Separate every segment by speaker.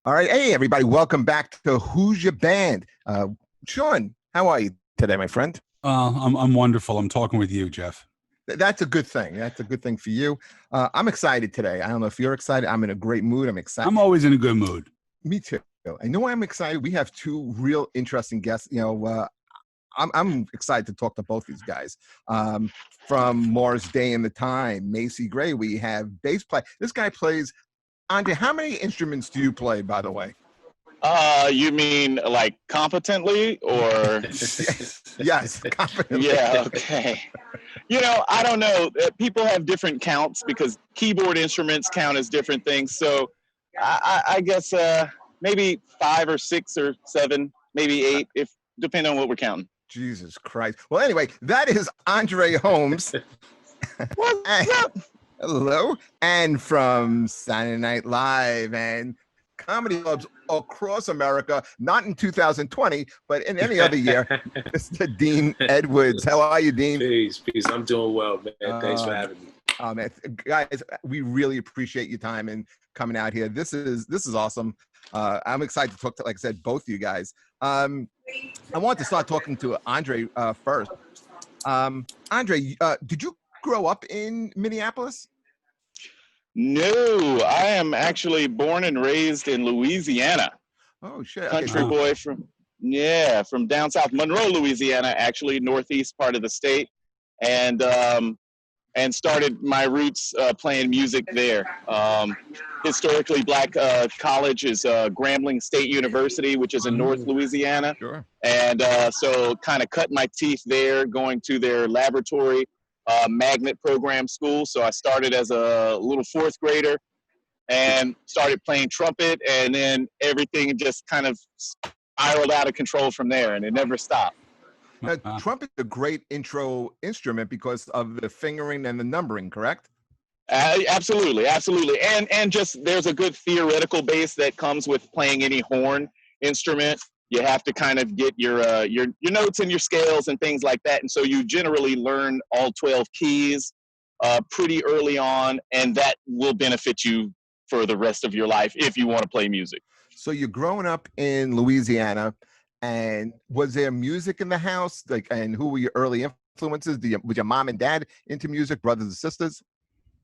Speaker 1: All right. Hey, everybody. Welcome back to Who's Your Band? Sean, how are you today, my friend?
Speaker 2: I'm wonderful. I'm talking with you, Jeff.
Speaker 1: That's a good thing. That's a good thing for you. I'm excited today. I don't know if you're excited. I'm in a great mood. I'm excited.
Speaker 2: I'm always in a good mood.
Speaker 1: Me too. I know I'm excited. We have two real interesting guests. I'm excited to talk to both these guys. From Morris Day and the Time, Macy Gray, we have bass play. This guy plays. Andre, how many instruments do you play, by the way?
Speaker 3: You mean like competently or?
Speaker 1: Yes, competently.
Speaker 3: Yeah, okay. I don't know. People have different counts because keyboard instruments count as different things. So I guess maybe 5 or 6 or 7, maybe 8, if depending on what we're counting.
Speaker 1: Jesus Christ. Well, anyway, that is Andre Holmes.
Speaker 3: What's up?
Speaker 1: Hello. And from Saturday Night Live and comedy clubs across America, not in 2020, but in any other year, Mr. Dean Edwards. How are you, Dean?
Speaker 4: Peace. I'm doing well, man. Thanks for having me.
Speaker 1: Man, guys, we really appreciate your time and coming out here. This is awesome. I'm excited to talk to, like I said, both of you guys. I want to start talking to Andre first. Andre, did you grow up in Minneapolis?
Speaker 3: No, I am actually born and raised in Louisiana.
Speaker 1: Oh shit!
Speaker 3: Country boy from down south, Monroe, Louisiana, actually northeast part of the state, and started my roots playing music there. Historically black college is Grambling State University, which is in North Louisiana.
Speaker 1: Sure.
Speaker 3: And so kind of cut my teeth there, going to their laboratory magnet program school. So I started as a little 4th grader and started playing trumpet, and then everything just kind of spiraled out of control from there, and it never stopped.
Speaker 1: Now, trumpet is a great intro instrument because of the fingering and the numbering, correct?
Speaker 3: Absolutely, and just there's a good theoretical base that comes with playing any horn instrument. You have to kind of get your notes and your scales and things like that, and so you generally learn all 12 keys pretty early on, and that will benefit you for the rest of your life if you want to play music.
Speaker 1: So you're growing up in Louisiana. And was there music in the house? And who were your early influences? Was your mom and dad into music, brothers and sisters?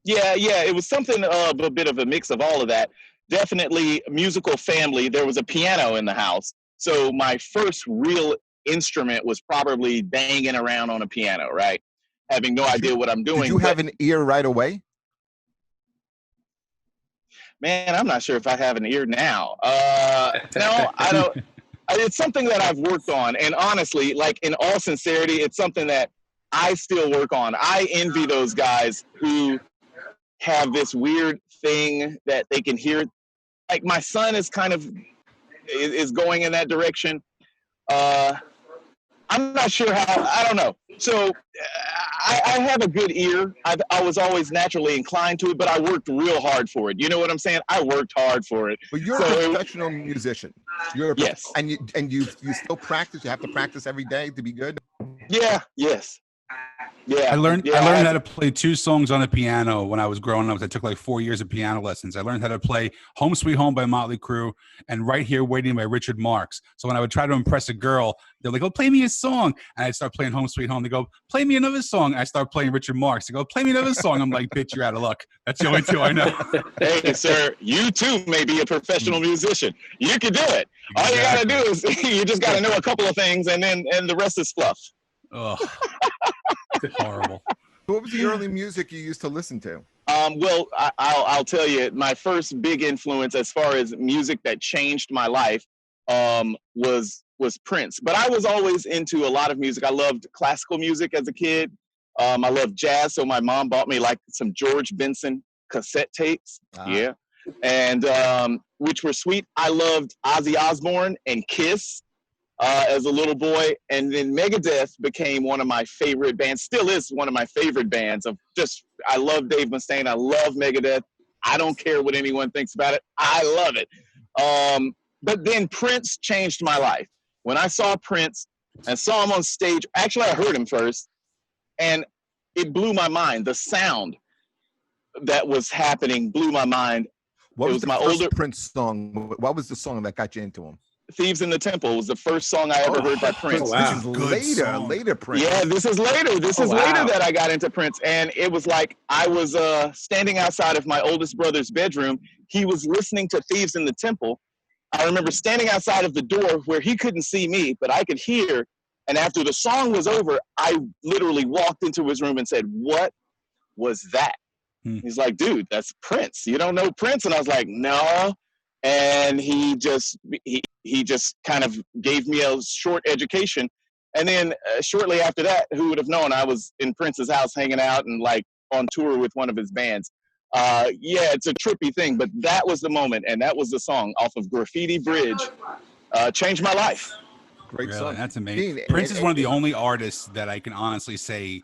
Speaker 3: Yeah, it was something of a bit of a mix of all of that. Definitely musical family. There was a piano in the house. So my first real instrument was probably banging around on a piano, right? Having no idea what I'm doing.
Speaker 1: Did you have an ear right away?
Speaker 3: Man, I'm not sure if I have an ear now. No, I don't. It's something that I've worked on, and honestly, like in all sincerity, it's something that I still work on. I envy those guys who have this weird thing that they can hear. Like my son is kind of is going in that direction. I'm not sure how. I don't know. So I have a good ear. I was always naturally inclined to it, but I worked real hard for it. You know what I'm saying? I worked hard for it.
Speaker 1: But you're a professional musician.
Speaker 3: Yes.
Speaker 1: And you still practice. You have to practice every day to be good.
Speaker 3: Yeah. Yes. Yeah.
Speaker 2: I learned how to play 2 songs on the piano when I was growing up. I took like 4 years of piano lessons. I learned how to play Home Sweet Home by Motley Crue and Right Here Waiting by Richard Marx. So when I would try to impress a girl, they're like, "Oh, play me a song." And I'd start playing Home Sweet Home. They go, "Play me another song." I start playing Richard Marx. They go, "Play me another song." I'm like, "Bitch, you're out of luck." That's the only 2 I know.
Speaker 3: Hey, sir, you too may be a professional musician. You can do it. All you got to do is you just got to know a couple of things, and the rest is fluff.
Speaker 2: Ugh. Horrible.
Speaker 1: What was the early music you used to listen to?
Speaker 3: Well, I'll tell you, my first big influence as far as music that changed my life was Prince. But I was always into a lot of music. I loved classical music as a kid. I loved jazz, so my mom bought me like some George Benson cassette tapes. Yeah, and which were sweet. I loved Ozzy Osbourne and Kiss. As a little boy, and then Megadeth became one of my favorite bands, still is one of my favorite bands. I love Dave Mustaine, I love Megadeth, I don't care what anyone thinks about it, I love it. But then Prince changed my life. When I saw Prince and saw him on stage, actually I heard him first, and it blew my mind. The sound that was happening blew my mind.
Speaker 1: What
Speaker 3: It
Speaker 1: was
Speaker 3: was
Speaker 1: the
Speaker 3: my
Speaker 1: first
Speaker 3: older
Speaker 1: Prince song? What was the song that got you into him?
Speaker 3: Thieves in the Temple was the first song I ever heard by Prince.
Speaker 4: Oh, wow.
Speaker 1: This is
Speaker 2: Good song.
Speaker 1: later Prince.
Speaker 3: Yeah, this is later. This is later
Speaker 4: wow.
Speaker 3: that I got into Prince. And it was like I was standing outside of my oldest brother's bedroom. He was listening to Thieves in the Temple. I remember standing outside of the door where he couldn't see me, but I could hear. And after the song was over, I literally walked into his room and said, "What was that?" He's like, "Dude, that's Prince. You don't know Prince?" And I was like, "No." And he just kind of gave me a short education. And then shortly after that, who would have known I was in Prince's house hanging out and like on tour with one of his bands. Yeah, it's a trippy thing, but that was the moment, and that was the song off of Graffiti Bridge. Changed my life.
Speaker 1: Great
Speaker 2: Really,
Speaker 1: song.
Speaker 2: that's amazing.
Speaker 1: Dean,
Speaker 2: Prince is one of the only artists that I can honestly say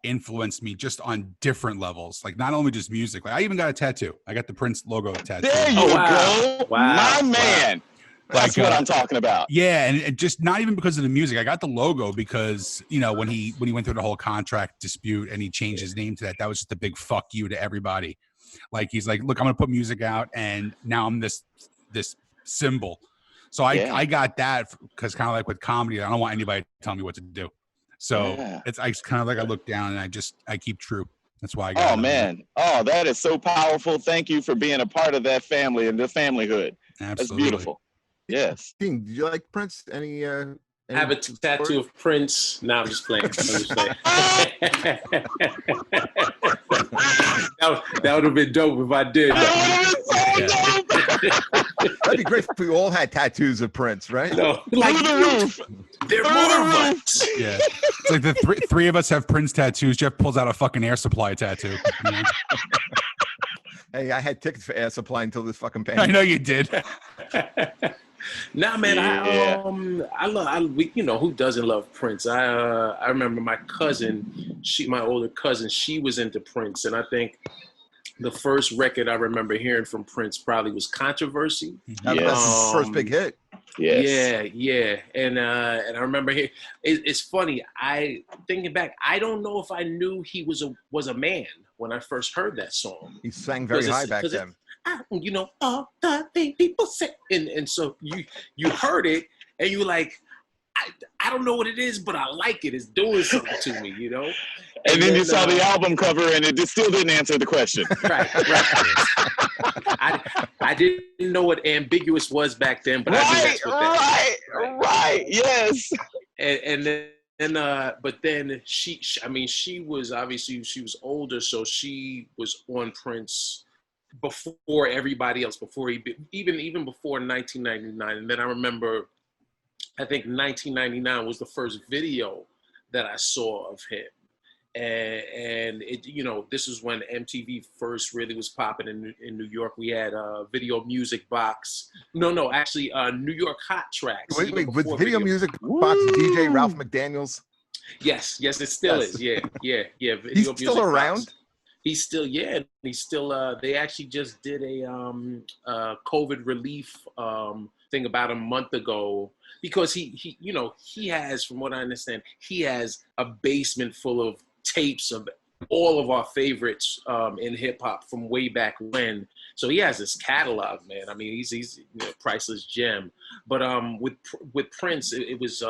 Speaker 2: influenced me just on different levels. Like not only just music. Like I even got a tattoo. I got the Prince logo tattoo.
Speaker 3: There you go, my man. That's what I'm talking about.
Speaker 2: Yeah, and just not even because of the music. I got the logo because when he went through the whole contract dispute and he changed his name to that was just a big fuck you to everybody. Like he's like, look, I'm gonna put music out, and now I'm this symbol. So I got that because kind of like with comedy, I don't want anybody to tell me what to do. So it's kind of like I look down and I keep true. That's why I got.
Speaker 3: Oh man, that is so powerful. Thank you for being a part of that family and the familyhood.
Speaker 2: Absolutely.
Speaker 3: That's beautiful. Yes.
Speaker 1: Dean, do you like Prince? Any
Speaker 4: I have a tattoo of Prince. No, I'm just playing. That would have been dope if I did.
Speaker 1: That'd be great if we all had tattoos of Prince, right?
Speaker 4: No, like
Speaker 3: Through the roof.
Speaker 4: There are more of us.
Speaker 2: Yeah, it's like the three of us have Prince tattoos. Jeff pulls out a fucking Air Supply tattoo.
Speaker 1: Hey, I had tickets for Air Supply until this fucking
Speaker 2: I
Speaker 1: pandemic.
Speaker 2: know you did.
Speaker 4: Nah, man, I love. Who doesn't love Prince? I remember my cousin, my older cousin, she was into Prince, and I think the first record I remember hearing from Prince probably was Controversy.
Speaker 1: That's his first big hit.
Speaker 3: Yes.
Speaker 4: Yeah, and I remember it's funny. Thinking back, I don't know if I knew he was a man when I first heard that song.
Speaker 1: He sang very high back then.
Speaker 4: All the things people say, and so you heard it, and you were like, I don't know what it is, but I like it. It's doing something to me,
Speaker 3: And then you saw the album cover, and it still didn't answer the question.
Speaker 4: Right. I didn't know what ambiguous was back then, but I knew that's what that was.
Speaker 3: Right. Yes.
Speaker 4: But then she was older, so she was on Prince before everybody else, even before 1999. And then I remember, I think 1999 was the first video that I saw of him. And it, this is when MTV first really was popping in New York. We had Video Music Box. No, actually, New York Hot Tracks.
Speaker 1: Wait, with Video Music Box, DJ Ralph McDaniels?
Speaker 4: Yes, it still is. Yeah. Video
Speaker 1: He's
Speaker 4: Music
Speaker 1: still around?
Speaker 4: Box. He's still, they actually just did a COVID relief thing about a month ago, because he has, from what I understand, he has a basement full of tapes of all of our favorites in hip hop from way back when. So he has this catalog, man. I mean, he's a priceless gem. But with Prince, it was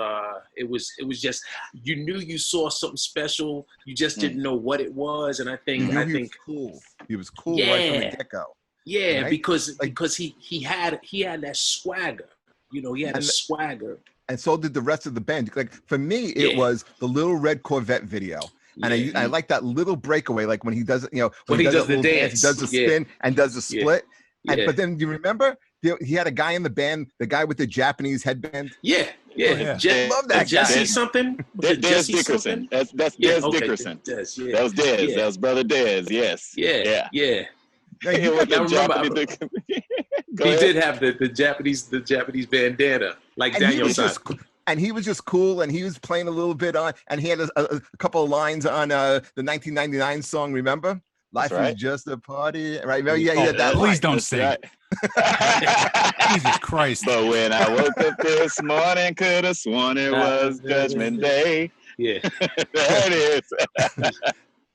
Speaker 4: just, you knew you saw something special. You just didn't know what it was. And I think
Speaker 1: he was cool. He was cool right from the get-go.
Speaker 4: Yeah,
Speaker 1: right?
Speaker 4: because he had that swagger. He had a swagger.
Speaker 1: And so did the rest of the band. Like for me, it was the Little Red Corvette video. And I like that little breakaway, like when he does it, when he does the dance, he does the spin and does the split. And, but then you remember he had a guy in the band, the guy with the Japanese headband.
Speaker 4: Yeah.
Speaker 1: I love that
Speaker 4: Jesse
Speaker 1: guy.
Speaker 4: something.
Speaker 3: Des Dickerson. That's Des Dickerson. That was Des. That was brother Des. Yes.
Speaker 4: Yeah.
Speaker 1: Now,
Speaker 3: He
Speaker 4: did have the Japanese bandana, like Daniel San.
Speaker 1: And he was just cool, and he was playing a little bit on, and he had a couple of lines on the 1999 song, remember? Life is just a party, right? Yeah, that
Speaker 2: please don't sing.
Speaker 3: Right.
Speaker 2: Jesus Christ.
Speaker 3: But when I woke up this morning, could have sworn it was Judgment Day.
Speaker 4: Yeah.
Speaker 3: There it is.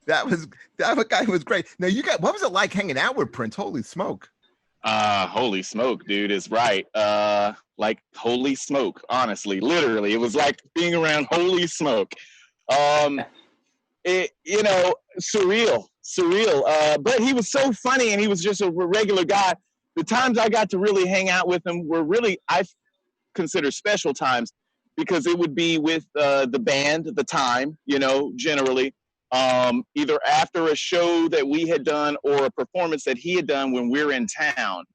Speaker 1: That guy was great. Now what was it like hanging out with Prince? Holy smoke.
Speaker 3: Holy smoke, dude is right. Like holy smoke, honestly, literally. It was like being around holy smoke. You know, surreal. But he was so funny and he was just a regular guy. The times I got to really hang out with him were really, I consider special times because it would be with the band at the time, you know, generally. Either after a show that we had done or a performance that he had done when we're in town.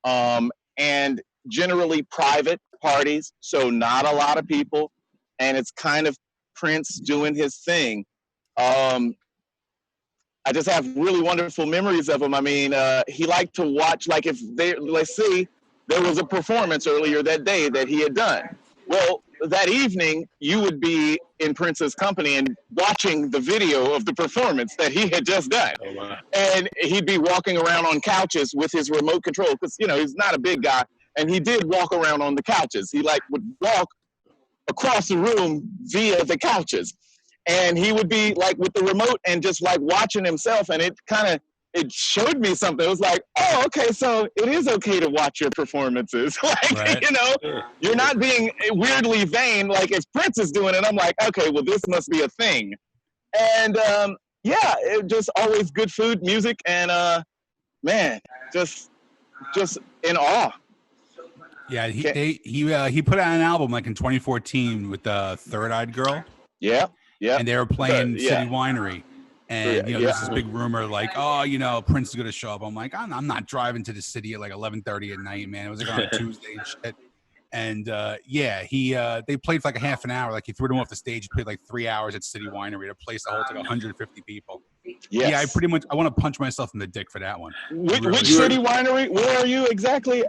Speaker 3: And generally private parties, so not a lot of people. And it's kind of Prince doing his thing. I just have really wonderful memories of him. I mean, he liked to watch, like if they, let's see, there was a performance earlier that day that he had done. Well, that evening, you would be in Prince's company and watching the video of the performance that he had just done.
Speaker 4: Oh, wow.
Speaker 3: And he'd be walking around on couches with his remote control because, you know, he's not a big guy. And he did walk around on the couches. He like would walk across the room via the couches. And he would be like with the remote and just like watching himself. And it showed me something. It was like, oh, okay, so it is okay to watch your performances. Like,
Speaker 2: right.
Speaker 3: You know, you're not being weirdly vain. Like if Prince is doing it, I'm like, okay, well, this must be a thing. And yeah, it just always good food, music, and man, just in awe.
Speaker 2: Yeah, he put out an album like in 2014 with the Third Eyed Girl.
Speaker 3: Yeah.
Speaker 2: And they were playing City Winery. And, you know, there's this big rumor like, oh, you know, Prince is going to show up. I'm like, I'm not driving to the city at like 11:30 at night, man. It was like on a Tuesday and shit. And, yeah, they played for like a half an hour. Like he threw them off the stage. He played like 3 hours at City Winery. The place that holds like 150 people.
Speaker 3: Yes.
Speaker 2: Yeah, I want to punch myself in the dick for that one.
Speaker 3: Which City Winery? Where are you exactly?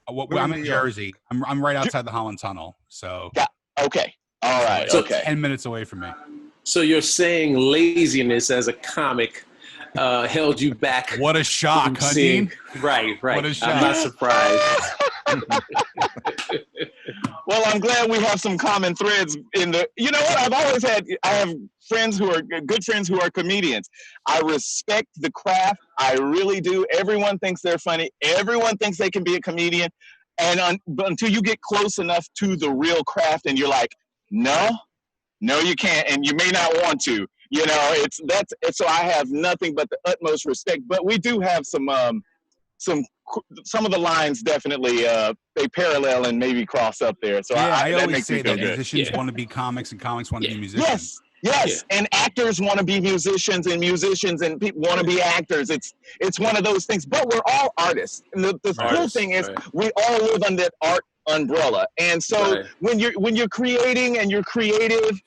Speaker 2: I'm in Jersey. I'm right outside the Holland Tunnel. So.
Speaker 3: Yeah. Okay. All right.
Speaker 2: So
Speaker 3: okay.
Speaker 2: 10 minutes away from me.
Speaker 4: So you're saying laziness as a comic held you back?
Speaker 2: What a shock, huh, Dean?
Speaker 4: Right.
Speaker 2: What a shock.
Speaker 4: I'm not surprised.
Speaker 3: Well, I'm glad we have some common threads in the. You know what? I have friends who are good friends who are comedians. I respect the craft. I really do. Everyone thinks they're funny. Everyone thinks they can be a comedian. And until you get close enough to the real craft, and you're like, no, you can't, and you may not want to. You know, so I have nothing but the utmost respect. But we do have some of the lines definitely they parallel and maybe cross up there. So
Speaker 2: yeah,
Speaker 3: I
Speaker 2: always
Speaker 3: makes
Speaker 2: say
Speaker 3: me feel
Speaker 2: that
Speaker 3: good.
Speaker 2: musicians want to be comics and comics want to be musicians.
Speaker 3: Yes, and actors want to be musicians and people want to be actors. It's one of those things. But we're all artists. And the cool thing is we all live under that art umbrella. And so when you're creating and you're creative,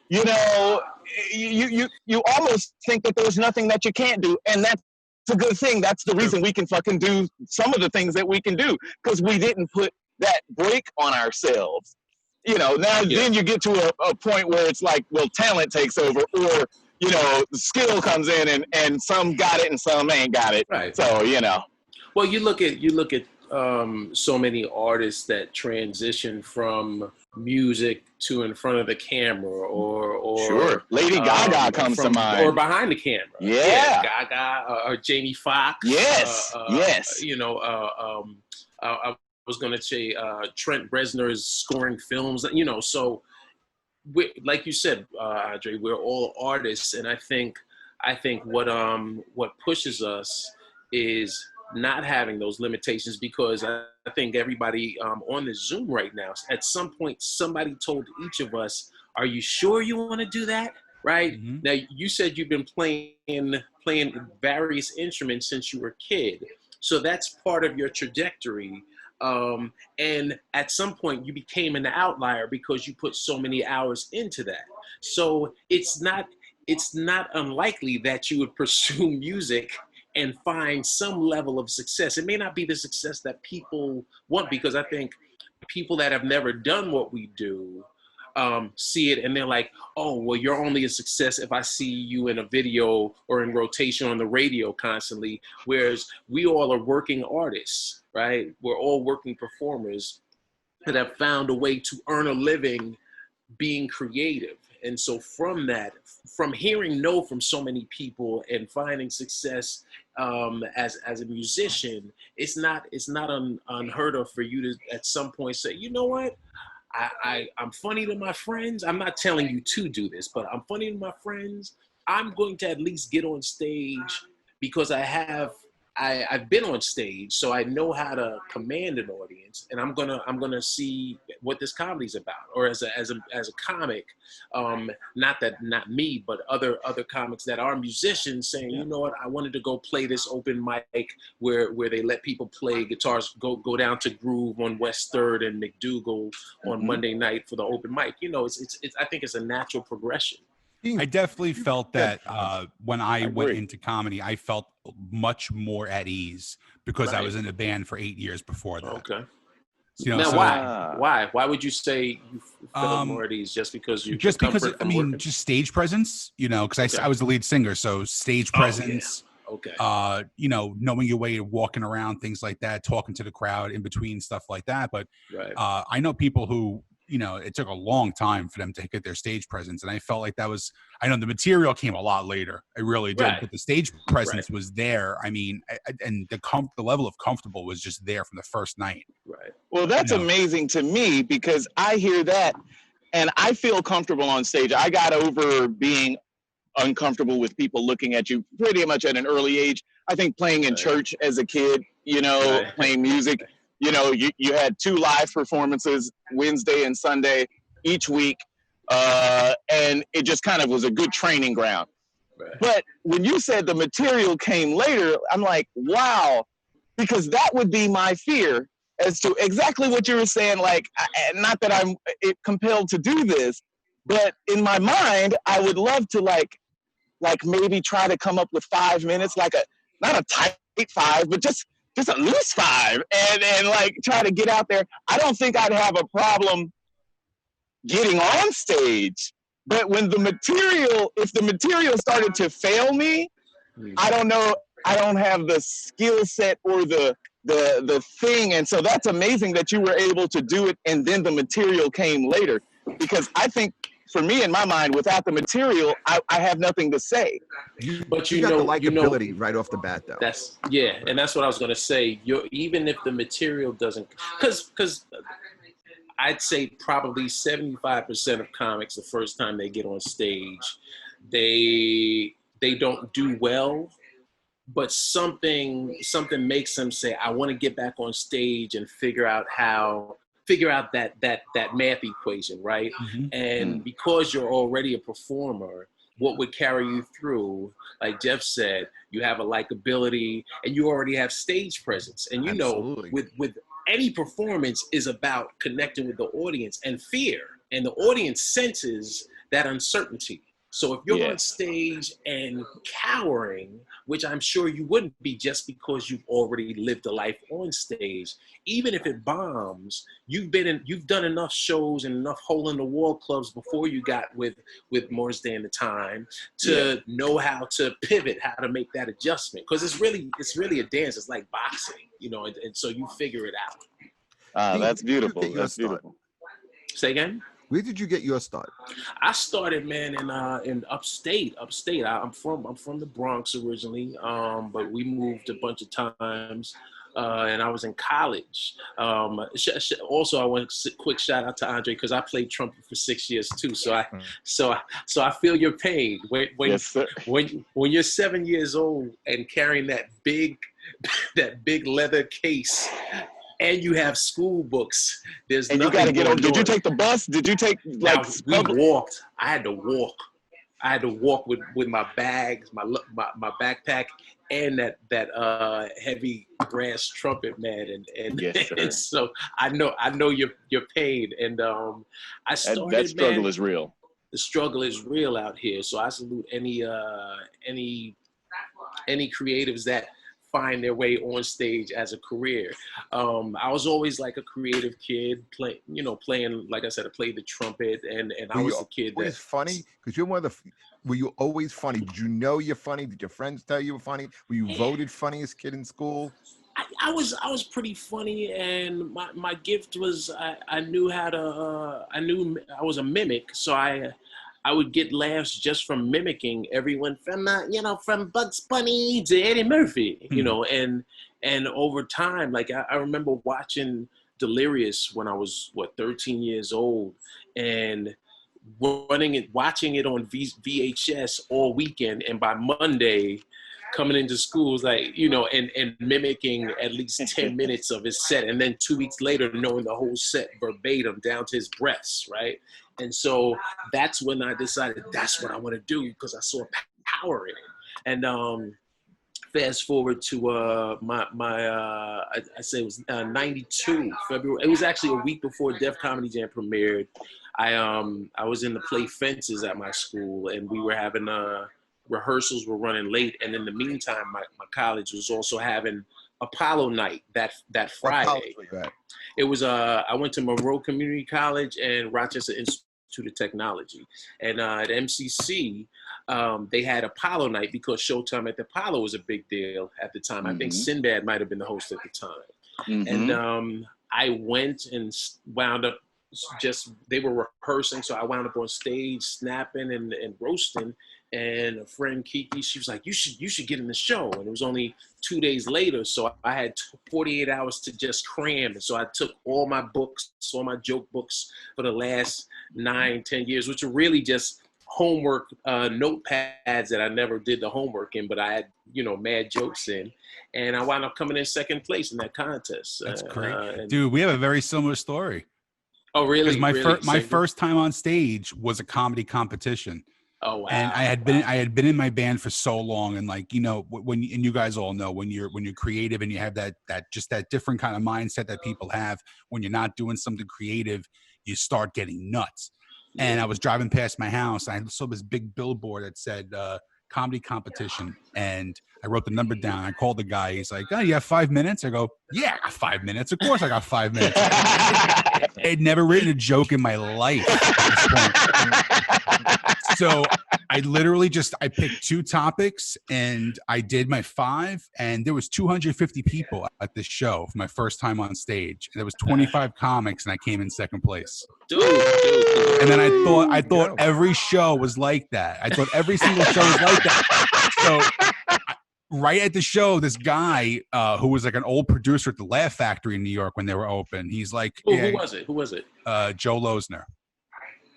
Speaker 3: you know, you almost think that there's nothing that you can't do, and that's a good thing. That's the reason we can fucking do some of the things that we can do, because we didn't put that brake on ourselves. You know, then you get to a point where it's like, well, talent takes over, or, you know, skill comes in and some got it and some ain't got it.
Speaker 4: Right.
Speaker 3: So, you know.
Speaker 4: Well, you look at so many artists that transition from music to in front of the camera or
Speaker 3: sure. Lady Gaga comes to mind.
Speaker 4: Or behind the camera.
Speaker 3: Yeah.
Speaker 4: Gaga or Jamie Foxx.
Speaker 3: Yes. Yes.
Speaker 4: You know, I was going to say Trent Reznor's scoring films, you know, so like you said, Andre, we're all artists. And I think what pushes us is not having those limitations, because I think everybody on the Zoom right now, at some point, somebody told each of us, are you sure you want to do that? Right? Mm-hmm. Now, you said you've been playing various instruments since you were a kid. So that's part of your trajectory. And at some point you became an outlier because you put so many hours into that. So it's not unlikely that you would pursue music and find some level of success. It may not be the success that people want, because I think people that have never done what we do see it and they're like, oh, well, you're only a success if I see you in a video or in rotation on the radio constantly. Whereas we all are working artists, right? We're all working performers that have found a way to earn a living being creative. and so from that, from hearing no from so many people and finding success as a musician, it's not unheard of for you to at some point say, you know what, I'm funny to my friends. I'm not telling you to do this, but I'm funny to my friends. I'm going to at least get on stage because I've been on stage, so I know how to command an audience, and I'm gonna see what this comedy's about. Or as a comic, not me, but other comics that are musicians saying, you know what, I wanted to go play this open mic where they let people play guitars, go down to Groove on West Third and McDougal on Monday night for the open mic. You know, it's I think it's a natural progression.
Speaker 2: I definitely felt that when I went into comedy, I felt much more at ease because I was in a band for 8 years before that.
Speaker 4: Okay.
Speaker 2: You know,
Speaker 4: now,
Speaker 2: so,
Speaker 4: why would you say you felt more at ease? Just because you
Speaker 2: just because I mean,
Speaker 4: working?
Speaker 2: just stage presence. You know, because I was the lead singer, so stage presence.
Speaker 4: Okay.
Speaker 2: You know, knowing your way, walking around, things like that, talking to the crowd in between, stuff like that. But I know people who, you know, it took a long time for them to get their stage presence. And I felt like I know the material came a lot later. I really did. But the stage presence was there. I mean, and the level of comfortable was just there from the first night.
Speaker 4: Right.
Speaker 3: Well, that's amazing to me because I hear that and I feel comfortable on stage. I got over being uncomfortable with people looking at you pretty much at an early age. I think playing in church as a kid, you know, playing music, you know, you had 2 live performances, Wednesday and Sunday each week. And it just kind of was a good training ground. Right. But when you said the material came later, I'm like, wow, because that would be my fear as to exactly what you were saying. Like, not that I'm compelled to do this, but in my mind, I would love to like maybe try to come up with 5 minutes, like not a tight 5, but just at least 5 and like try to get out there. I don't think I'd have a problem getting on stage, but when if the material started to fail me, I don't know, I don't have the skill set or the thing. And so that's amazing that you were able to do it and then the material came later, because I think for me, in my mind, without the material, I have nothing to say.
Speaker 1: But you got the likability right off the bat, though.
Speaker 4: And that's what I was going to say. Even if the material doesn't, because I'd say probably 75% of comics, the first time they get on stage, they don't do well, but something makes them say, I want to get back on stage and figure out that math equation, right? And because you're already a performer, what would carry you through, like Jeff said, you have a likability and you already have stage presence. And you know, with any performance is about connecting with the audience and fear, and the audience senses that uncertainty. So if you're on stage and cowering, which I'm sure you wouldn't be just because you've already lived a life on stage, even if it bombs, you've done enough shows and enough hole in the wall clubs before you got with Morris Day and the Time to know how to pivot, how to make that adjustment. Because it's really a dance. It's like boxing, you know, and so you figure it out.
Speaker 3: That's beautiful. That's beautiful.
Speaker 4: Say again?
Speaker 1: Where did you get your start?
Speaker 4: I started, man, in upstate. I'm from the Bronx originally, but we moved a bunch of times, and I was in college. Also, I want a quick shout out to Andre because I played trumpet for 6 years too. So I feel your pain when you're 7 years old and carrying that big leather case. And you have school books. There's
Speaker 3: and you got to get on. Did you take the bus? Did you take like?
Speaker 4: We walked. I had to walk with my bags, my backpack, and that heavy brass trumpet, man. And, and so I know your pain. And I started.
Speaker 3: That struggle is real.
Speaker 4: The struggle is real out here. So I salute any creatives that find their way on stage as a career. I was always like a creative kid, playing, like I said, I played the trumpet, and I was the kid
Speaker 1: that. Funny because you're one of the. Were you always funny? Did you know you're funny? Did your friends tell you were funny? Were you voted funniest kid in school?
Speaker 4: I was pretty funny, and my gift was I knew how to. I knew I was a mimic, so I would get laughs just from mimicking everyone from from Bugs Bunny to Eddie Murphy, and over time, like I remember watching Delirious when I was 13 years old, and watching it on VHS all weekend, and by Monday coming into school was like, and mimicking at least 10 minutes of his set, and then 2 weeks later knowing the whole set verbatim down to his breaths, right? And so that's when I decided that's what I want to do, because I saw power in it. And fast forward to I say it was 92 February. It was actually a week before Def Comedy Jam premiered. I was in the play Fences at my school, and we were having rehearsals were running late, and in the meantime, my college was also having Apollo night that Friday. It was I went to Monroe Community College and Rochester Institute of Technology, and at MCC they had Apollo night because Showtime at the Apollo was a big deal at the time. I think Sinbad might have been the host at the time, and I went and wound up they were rehearsing, so I wound up on stage snapping and roasting. And a friend, Kiki, she was like, you should get in the show. And it was only 2 days later, so I had 48 hours to just cram. And so I took all my books, all my joke books for the last 9-10 years, which were really just homework notepads that I never did the homework in, but I had, mad jokes in. And I wound up coming in second place in that contest.
Speaker 2: That's great. Dude, we have a very similar story.
Speaker 4: Oh, really?
Speaker 2: Because my first time on stage was a comedy competition.
Speaker 4: Oh, wow.
Speaker 2: And I had been in my band for so long, and like, when you guys all know, when you're creative and you have that different kind of mindset that people have when you're not doing something creative, you start getting nuts. And I was driving past my house, and I saw this big billboard that said comedy competition, and I wrote the number down. I called the guy. He's like, "Oh, you have 5 minutes?" I go, "Yeah, I got 5 minutes. Of course I got 5 minutes." I had never written a joke in my life at this point. So I literally I picked 2 topics, and I did my 5, and there was 250 people at this show for my first time on stage. And there was 25 comics, and I came in second place.
Speaker 4: Dude.
Speaker 2: And then I thought every show was like that. I thought every single show was like that. So right at the show, this guy who was like an old producer at the Laugh Factory in New York when they were open, he's like,
Speaker 4: who was it?
Speaker 2: Joe Losner.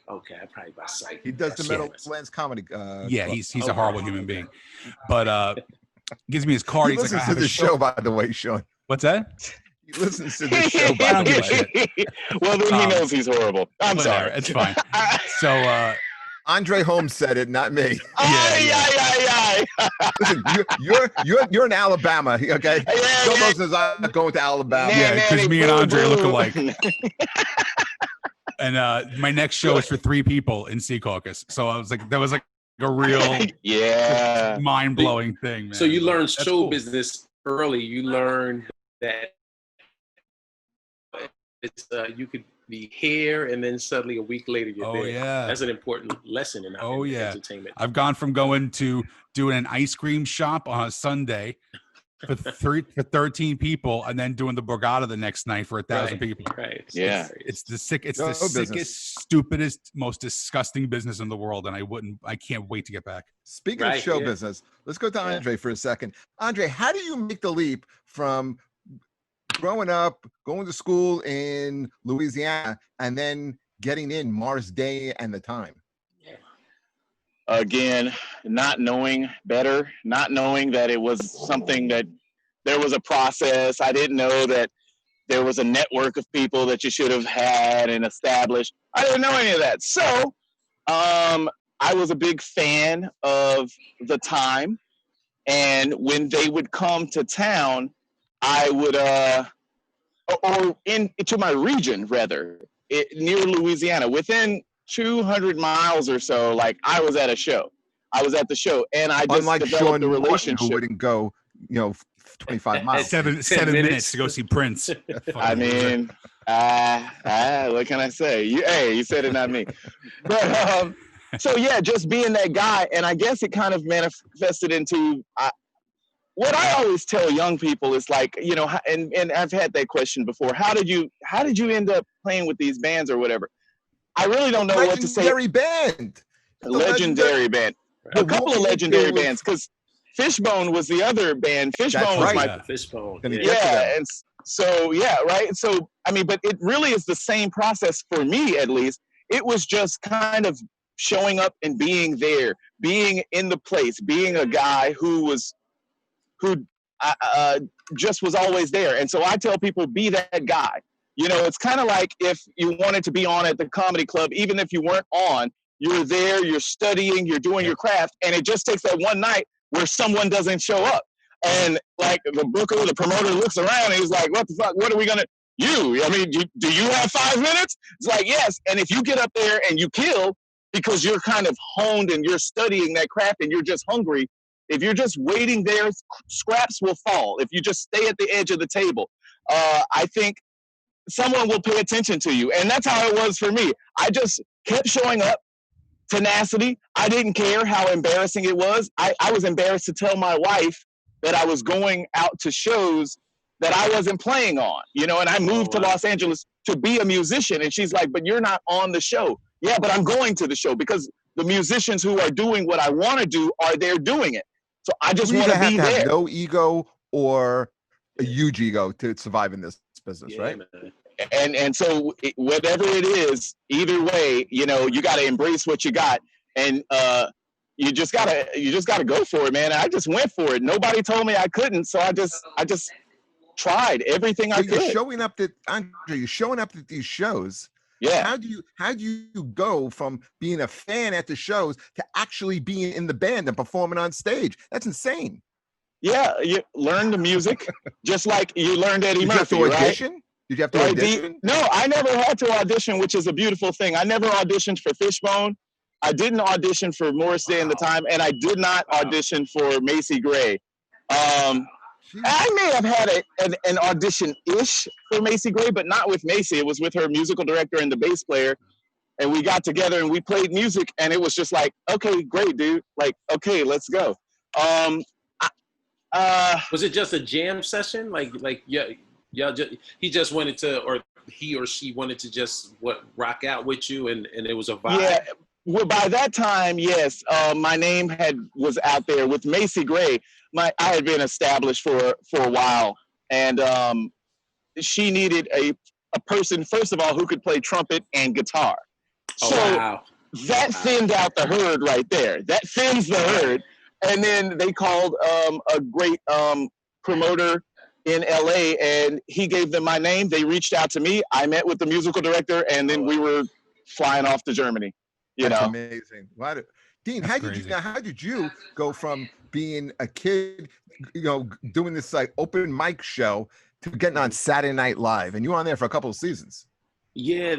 Speaker 4: Okay, I probably by sight.
Speaker 1: He does the Metal Lens comedy.
Speaker 2: He's a horrible human being, but gives me his card.
Speaker 1: He listens to the show, by the way, Sean.
Speaker 2: What's that?
Speaker 1: He listens to the show.
Speaker 2: I don't give a shit.
Speaker 3: Well, then he knows he's horrible. I'm sorry.
Speaker 2: It's fine. So
Speaker 1: Andre Holmes said it, not me.
Speaker 3: Yeah.
Speaker 1: Listen, you're in Alabama, okay? Joe Losner's not going to Alabama.
Speaker 2: Yeah, because me and Andre look alike. And my next show is for 3 people in Sea Caucus. So I was like, that was like a real mind-blowing thing, man.
Speaker 4: So you learned show business early. You learned that it's you could be here and then suddenly a week later you're there.
Speaker 2: Yeah.
Speaker 4: That's an important lesson in entertainment.
Speaker 2: I've gone from going to doing an ice cream shop on a Sunday for 13 people, and then doing the Borgata the next night for 1,000 people.
Speaker 4: Right.
Speaker 3: Yeah.
Speaker 2: It's the sickest, stupidest, most disgusting business in the world, and I can't wait to get back.
Speaker 1: Speaking of show business, let's go to Andre for a second. Andre, how do you make the leap from growing up, going to school in Louisiana, and then getting in Mars Day and the Time?
Speaker 3: Again, not knowing better, not knowing that it was something that there was a process. I didn't know that there was a network of people that you should have had and established. I didn't know any of that. So I was a big fan of the Time. And when they would come to town, I would, or into my region, rather, near Louisiana, within 200 miles or so, like I was at a show. I was at the show, and I just developed a relationship.
Speaker 1: Who wouldn't go, 25 miles.
Speaker 2: Seven minutes to go see Prince.
Speaker 3: I mean, what can I say? You said it, not me. But so yeah, just being that guy, and I guess it kind of manifested into what I always tell young people is like, and I've had that question before. How did you end up playing with these bands or whatever? I really don't know what to say.
Speaker 1: Legendary band.
Speaker 3: A legendary band. A couple of legendary bands, because Fishbone was the other band. Fishbone was my
Speaker 4: Fishbone.
Speaker 3: Yeah, and so right. So I mean, but it really is the same process for me, at least. It was just kind of showing up and being there, being in the place, being a guy who just was always there. And so I tell people, be that guy. You know, it's kind of like if you wanted to be on at the comedy club, even if you weren't on, you're there, you're studying, you're doing your craft, and it just takes that one night where someone doesn't show up. And like the booker, the promoter looks around and he's like, what the fuck, what are we gonna, I mean, do you have 5 minutes? It's like, yes. And if you get up there and you kill because you're kind of honed and you're studying that craft and you're just hungry, if you're just waiting there, scraps will fall. If you just stay at the edge of the table, I think someone will pay attention to you. And that's how it was for me. I just kept showing up, tenacity. I didn't care how embarrassing it was. I was embarrassed to tell my wife that I was going out to shows that I wasn't playing on, and I moved to Los Angeles to be a musician. And she's like, but you're not on the show. Yeah, but I'm going to the show because the musicians who are doing what I want to do are there doing it. So I just want to be there.
Speaker 1: Have no ego or a huge ego to survive in this business, right?
Speaker 3: Man. And so whatever it is, either way, you got to embrace what you got, and you just gotta go for it, man. I just went for it. Nobody told me I couldn't, so I just tried everything I could.
Speaker 1: You're showing up at these shows.
Speaker 3: Yeah.
Speaker 1: How do you go from being a fan at the shows to actually being in the band and performing on stage? That's insane.
Speaker 3: Yeah, you learn the music just like you learned Eddie Murphy,
Speaker 1: you have to audition?
Speaker 3: Right?
Speaker 1: Did you have to audition?
Speaker 3: No, I never had to audition, which is a beautiful thing. I never auditioned for Fishbone. I didn't audition for Morris Day and the Time, and I did not audition for Macy Gray. I may have had an audition-ish for Macy Gray, but not with Macy. It was with her musical director and the bass player, and we got together and we played music, and it was just like, okay, great, dude. Like, okay, let's go.
Speaker 4: Was it just a jam session? He just wanted to, or he or she wanted to just rock out with you, and it was a vibe.
Speaker 3: Yeah. Well, by that time, yes, my name was out there with Macy Gray. I had been established for a while, and she needed a person, first of all, who could play trumpet and guitar. That thinned out the herd right there. That thins the herd. And then they called a great promoter in LA, and he gave them my name. They reached out to me. I met with the musical director, and then we were flying off to Germany.
Speaker 1: That's amazing. Dean, how did you go from being a kid, doing this like open mic show to getting on Saturday Night Live? And you were on there for a couple of seasons.
Speaker 4: Yeah,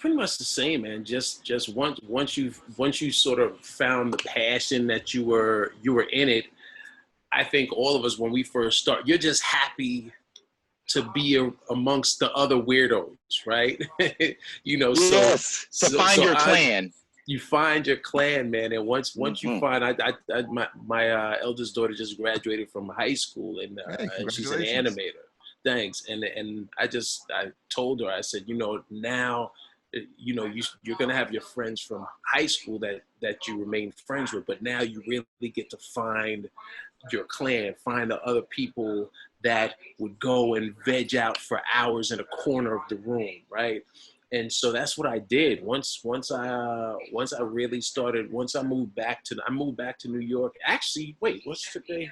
Speaker 4: pretty much the same, man. Just once you sort of found the passion that you were in it. I think all of us, when we first start, you're just happy to be amongst the other weirdos, right?
Speaker 3: Yes, to find your clan.
Speaker 4: You find your clan, man, and once you find, my eldest daughter just graduated from high school, and she's an animator. Thanks, and I told her, I said, now, you're gonna have your friends from high school that you remain friends with, but now you really get to find your clan, find the other people that would go and veg out for hours in a corner of the room, right? And so that's what I did. Once I really started. Once I moved back to New York. Actually, wait, what's today?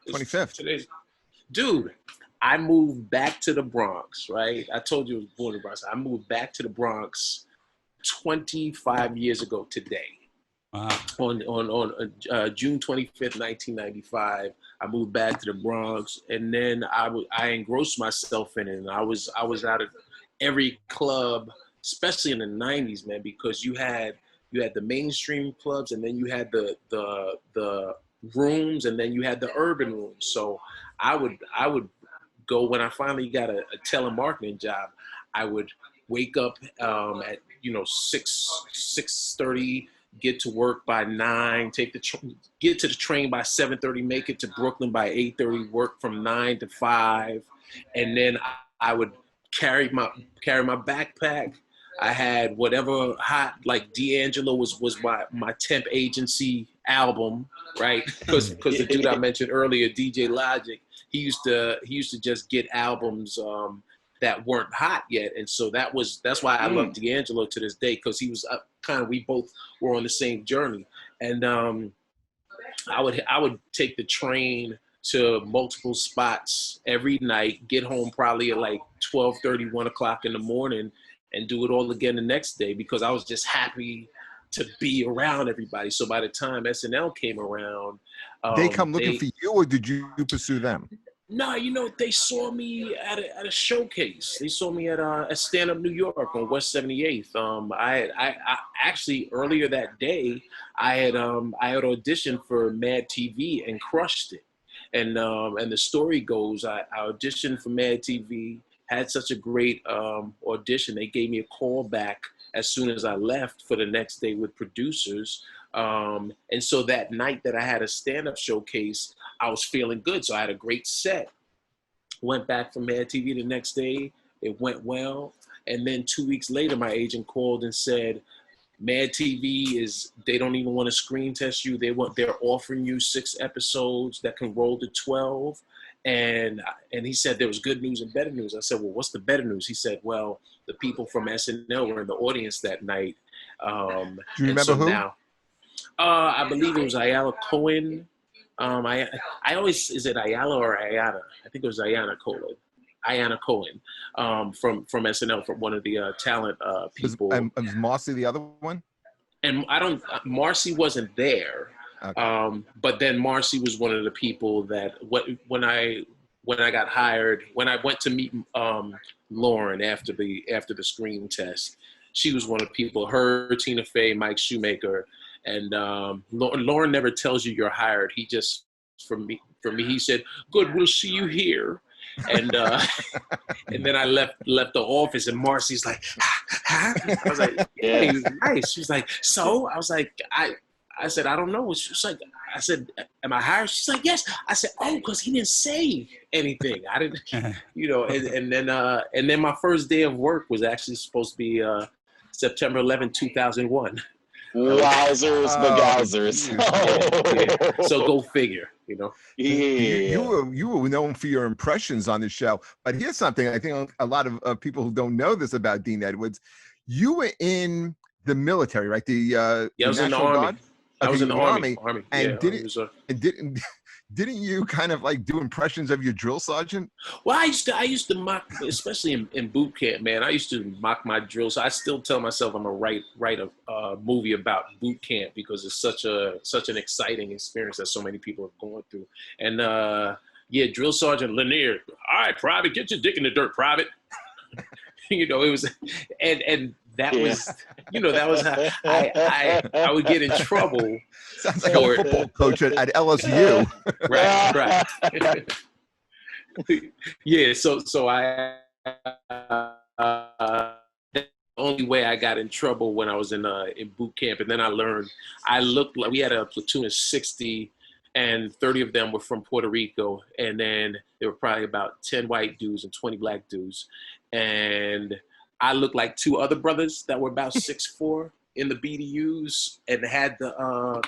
Speaker 1: 25th.
Speaker 4: Today's, dude. I moved back to the Bronx, right? I told you I was born in the Bronx. I moved back to the Bronx 25 years ago today.
Speaker 2: Wow.
Speaker 4: On June 25th, 1995, I moved back to the Bronx, and then I engrossed myself in it. And I was out at every club, especially in the 90s, man, because you had the mainstream clubs, and then you had the rooms, and then you had the urban rooms. So I would go, when I finally got a telemarketing job, I would wake up at 6:30, get to work by 9, get to the train by 7:30, make it to Brooklyn by 8:30, work from 9 to 5, and then I would carry my backpack I had whatever hot, like D'Angelo was my temp agency album, right? Because the dude I mentioned earlier, DJ Logic, he used to just get albums that weren't hot yet, and so that's why I love D'Angelo to this day, because he was we both were on the same journey, and I would take the train to multiple spots every night, get home probably at like 12:30, 1 o'clock in the morning, and do it all again the next day, because I was just happy to be around everybody. So by the time SNL came around,
Speaker 1: they come looking for you, or did you pursue them?
Speaker 4: No, they saw me at a showcase. They saw me at Stand Up New York on West 78th. I actually earlier that day I had auditioned for Mad TV and crushed it. And the story goes, I auditioned for Mad TV, had such a great audition. They gave me a call back as soon as I left for the next day with producers. And so that night that I had a stand-up showcase, I was feeling good. So I had a great set. Went back from Mad TV the next day. It went well. And then 2 weeks later, my agent called and said, Mad TV they don't even want to screen test you. They're offering you 6 episodes that can roll to 12. And he said there was good news and better news. I said, well, what's the better news? He said, well, the people from SNL were in the audience that night. Do
Speaker 1: you remember who?
Speaker 4: Now, I believe it was Ayala Cohen. I always, is it Ayala or Ayana? I think it was Ayana Cohen. From SNL, from one of the talent people.
Speaker 1: Was Marcy the other one?
Speaker 4: And Marcy wasn't there. Okay. But then Marcy was one of the people that when I got hired, when I went to meet Lauren after the screen test, she was one of the people, her, Tina Fey, Mike Shoemaker, and Lauren never tells you you're hired. He just, for me, he said, good, we'll see you here. And and then I left the office, and Marcy's like, huh? I was like, yeah, he was nice. She was like, so? I was like, I said, I don't know. She was like, I said, am I hired? She's like, yes. I said, oh, because he didn't say anything. I didn't, and then my first day of work was actually supposed to be September 11, 2001.
Speaker 3: Wowzers, begozzers.
Speaker 4: Yeah. So go figure, Yeah.
Speaker 1: You were known for your impressions on the show, but here's something I think a lot of people who don't know this about Dean Edwards. You were in the military, right?
Speaker 4: I was in the Army.
Speaker 1: Guard?
Speaker 4: I was in the Army.
Speaker 1: And didn't you kind of like do impressions of your drill sergeant?
Speaker 4: Well, I used to mock, especially in boot camp, man. I used to mock my drill. So I still tell myself I'm gonna write a movie about boot camp, because it's such an exciting experience that so many people have gone through. And drill sergeant Lanier. All right, private, get your dick in the dirt, private. It was, and that was, that was how I would get in trouble.
Speaker 1: Sounds like a football coach at LSU.
Speaker 4: Right. Yeah. So I the only way I got in trouble when I was in boot camp, and then I learned I looked like, we had a platoon of 60, and 30 of them were from Puerto Rico, and then there were probably about 10 white dudes and 20 black dudes, and I looked like 2 other brothers that were about 6'4" in the BDUs, and had the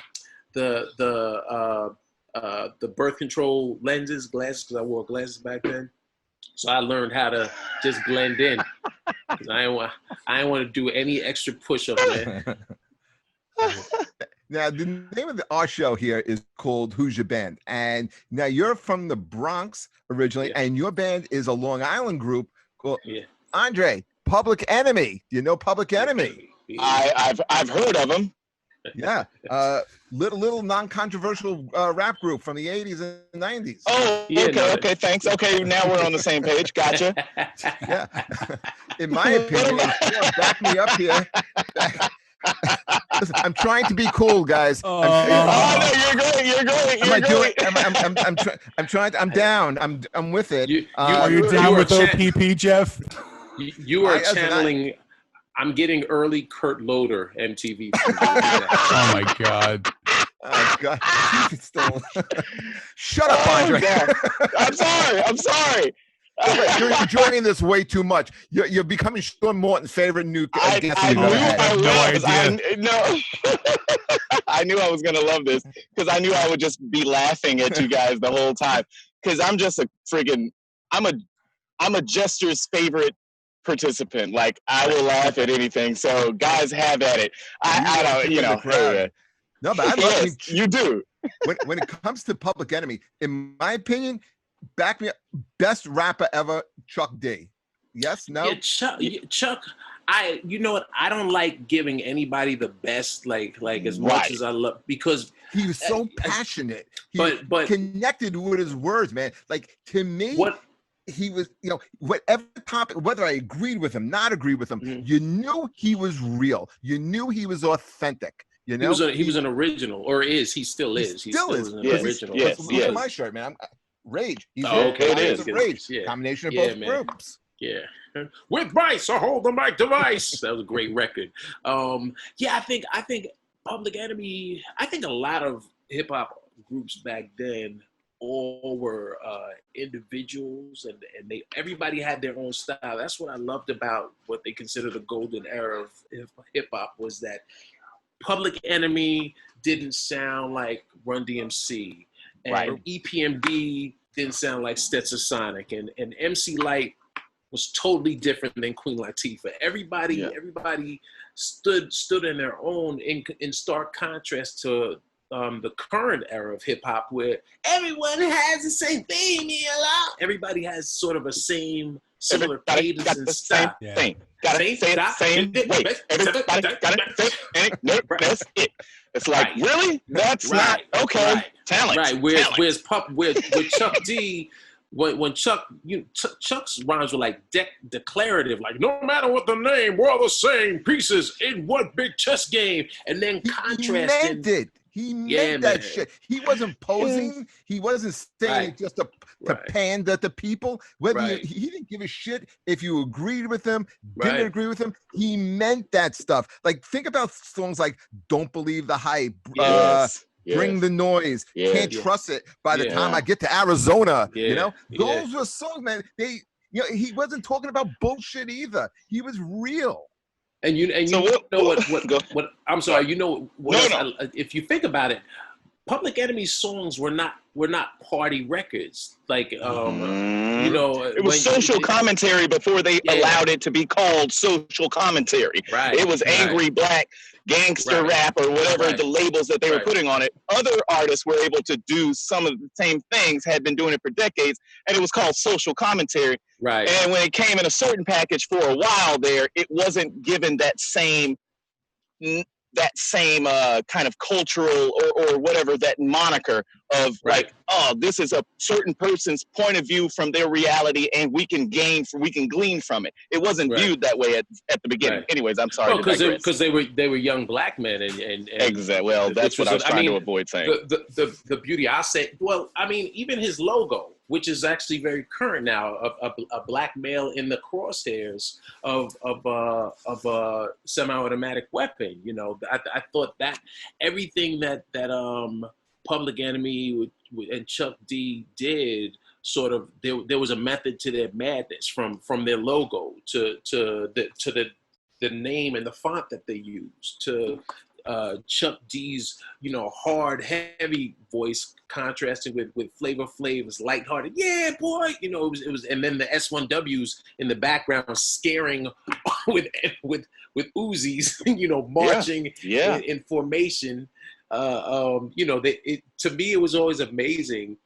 Speaker 4: birth control glasses, because I wore glasses back then. So I learned how to just blend in. I didn't want to do any extra push-ups, man.
Speaker 1: Now, the name of our show here is called Who's Your Band? And now you're from the Bronx originally, and your band is a Long Island group called Andre, Public Enemy. You know Public Enemy?
Speaker 3: I've heard of them.
Speaker 1: Yeah, little non-controversial rap group from the 80s and 90s.
Speaker 3: Oh, okay, thanks. Okay, now we're on the same page. Gotcha.
Speaker 1: Yeah, in my opinion, back me up here. Listen, I'm trying to be cool, guys.
Speaker 3: No, you're great.
Speaker 1: I'm trying. I'm down. I'm with it.
Speaker 2: Are you down with OPP, Jeff?
Speaker 4: You are channeling. I'm getting early Kurt Loder MTV.
Speaker 2: Oh my God.
Speaker 1: Oh God. Shut up, Andre.
Speaker 3: I'm sorry.
Speaker 1: You're enjoying this way too much. You're becoming Sean Morton's favorite new guest.
Speaker 3: I knew I was.
Speaker 2: No
Speaker 3: I knew I was gonna love this because I knew I would just be laughing at you guys the whole time. Because I'm just a friggin' I'm a Jester's favorite participant. Like I will laugh at anything. So guys, have at it. I don't, you know.
Speaker 1: No, but I love
Speaker 3: yes, you do.
Speaker 1: when it comes to Public Enemy, in my opinion, back me up, best rapper ever, Chuck D. Yes, no?
Speaker 4: Yeah, Chuck, you know what? I don't like giving anybody the best, like as much as I love, because
Speaker 1: he was so passionate. He
Speaker 4: but
Speaker 1: connected with his words, man. Like to me, he was, you know, whatever topic, whether I agreed with him, not agreed with him, you knew he was real. You knew he was authentic. You know,
Speaker 4: he was an original, or is he still is? He still is an original.
Speaker 1: Yes. Look at my shirt, man. Rage. He's
Speaker 3: okay. It is
Speaker 1: Rage. Yeah. Combination of both groups.
Speaker 4: Yeah. With Bryce, I hold the mic device. That was a great record. Yeah, I think Public Enemy. I think a lot of hip hop groups back then all were individuals, and everybody had their own style. That's what I loved about what they consider the golden era of hip hop, was that Public Enemy didn't sound like Run DMC, and EPMD didn't sound like Stetson Sonic, and MC Lyte was totally different than Queen Latifah. Everybody stood in their own, in stark contrast to the current era of hip hop, where everyone has the same thing. Everybody has sort of a similar cadence and style.
Speaker 3: Got to say the same way. Everybody got to say it. That's it. It's like, really? That's not okay. Talent.
Speaker 4: Right. Where's Chuck D? When Chuck's rhymes were like declarative, like no matter what the name, we're all the same pieces in one big chess game, and then contrasting.
Speaker 1: He meant that shit. He wasn't posing. He wasn't saying just to pander to people. Whether he didn't give a shit if you agreed with him, didn't agree with him. He meant that stuff. Like, think about songs like "Don't Believe the Hype," "Bring the Noise," "Can't Trust It." By the time I get to Arizona, you know, those were songs, man. He wasn't talking about bullshit either. He was real.
Speaker 4: And you know what I'm sorry, you know what if you think about it, Public Enemy's songs were not party records. Like you know,
Speaker 3: it was social commentary before they allowed it to be called social commentary.
Speaker 4: Right.
Speaker 3: It was angry black gangster rap or whatever the labels that they were putting on it. Other artists were able to do some of the same things, had been doing it for decades, and it was called social commentary.
Speaker 4: Right.
Speaker 3: And when it came in a certain package for a while there, it wasn't given that same kind of cultural or whatever, that moniker of like, oh, this is a certain person's point of view from their reality, and we can glean from it. It wasn't viewed that way at the beginning. Anyways, I'm sorry.
Speaker 4: Because they were young black men, and
Speaker 3: exactly. Well, that's what I was trying to avoid saying.
Speaker 4: The beauty, I say, well, I mean, even his logo, which is actually very current now, a black male in the crosshairs of a semi-automatic weapon. You know, I thought that everything that Public Enemy and Chuck D did, sort of, there was a method to their madness, from their logo to the name and the font that they used, to Chuck D's, you know, hard, heavy voice contrasting with Flavor Flav's lighthearted, yeah, boy, you know, it was, and then the S1Ws in the background scaring with Uzis, you know, marching in formation. You know, to me, it was always amazing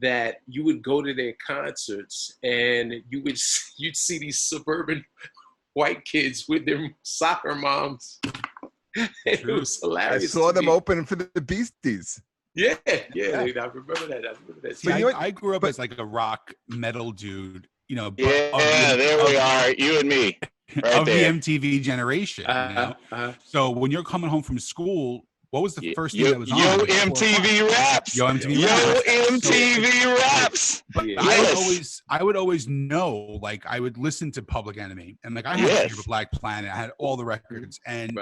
Speaker 4: that you would go to their concerts and you'd see these suburban white kids with their soccer moms. It was hilarious.
Speaker 1: I saw them open for the Beasties.
Speaker 4: Yeah. I remember that.
Speaker 2: See, I grew up as like a rock metal dude, you know.
Speaker 3: There we are, you and me, right
Speaker 2: of
Speaker 3: there.
Speaker 2: the MTV generation. You know? So when you're coming home from school, what was the first thing that was on?
Speaker 3: Yo MTV Raps.
Speaker 2: Yo MTV
Speaker 3: Raps.
Speaker 2: But I would always know, like, I would listen to Public Enemy, and like I had Black Planet, I had all the records, and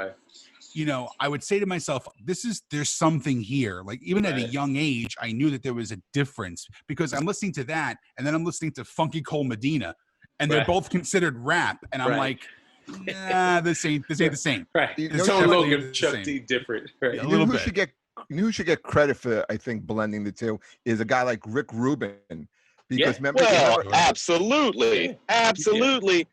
Speaker 2: you know, I would say to myself, there's something here. Like even at a young age, I knew that there was a difference because I'm listening to that and then I'm listening to Funky Cole Medina and they're both considered rap. And I'm like, nah, this ain't the same.
Speaker 4: Right.
Speaker 1: You
Speaker 4: It's
Speaker 1: know,
Speaker 4: Tone
Speaker 1: Chuck-
Speaker 4: Logan, Chuck D different. Right.
Speaker 2: A
Speaker 1: You
Speaker 2: little
Speaker 1: know who
Speaker 2: bit.
Speaker 1: should get credit for, I think, blending the two is a guy like Rick Rubin. Because remember,
Speaker 3: Well,
Speaker 1: remember
Speaker 3: absolutely. Absolutely.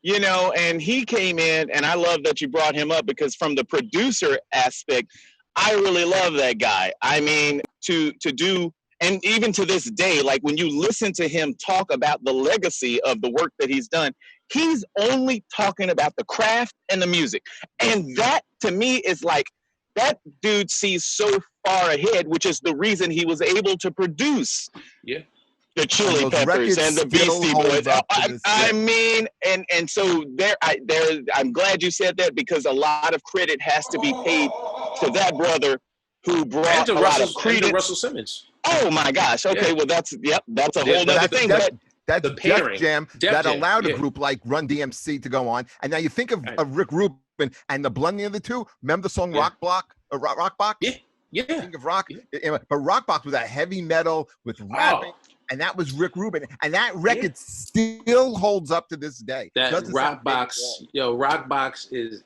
Speaker 3: You know, and he came in, and I love that you brought him up because from the producer aspect, I really love that guy. I mean, to do, and even to this day, like when you listen to him talk about the legacy of the work that he's done, he's only talking about the craft and the music. And that to me is like, that dude sees so far ahead, which is the reason he was able to produce the Chili Peppers and the Beastie Boys. I mean, and so I'm glad you said that because a lot of credit has to be paid to that brother who brought a lot of credence.
Speaker 4: And Russell Simmons.
Speaker 3: Oh my gosh. Okay, well that's a whole other thing.
Speaker 1: That's
Speaker 4: the
Speaker 1: Def
Speaker 4: pairing.
Speaker 1: Jam that allowed a group like Run DMC to go on. And now you think of Rick Rubin and the blending of the two. Remember the song Rock Box?
Speaker 4: Yeah.
Speaker 1: Think of rock, but Rock Box was that heavy metal with rapping. And that was Rick Rubin, and that record still holds up to this day.
Speaker 4: That Rock Box, Rock Box is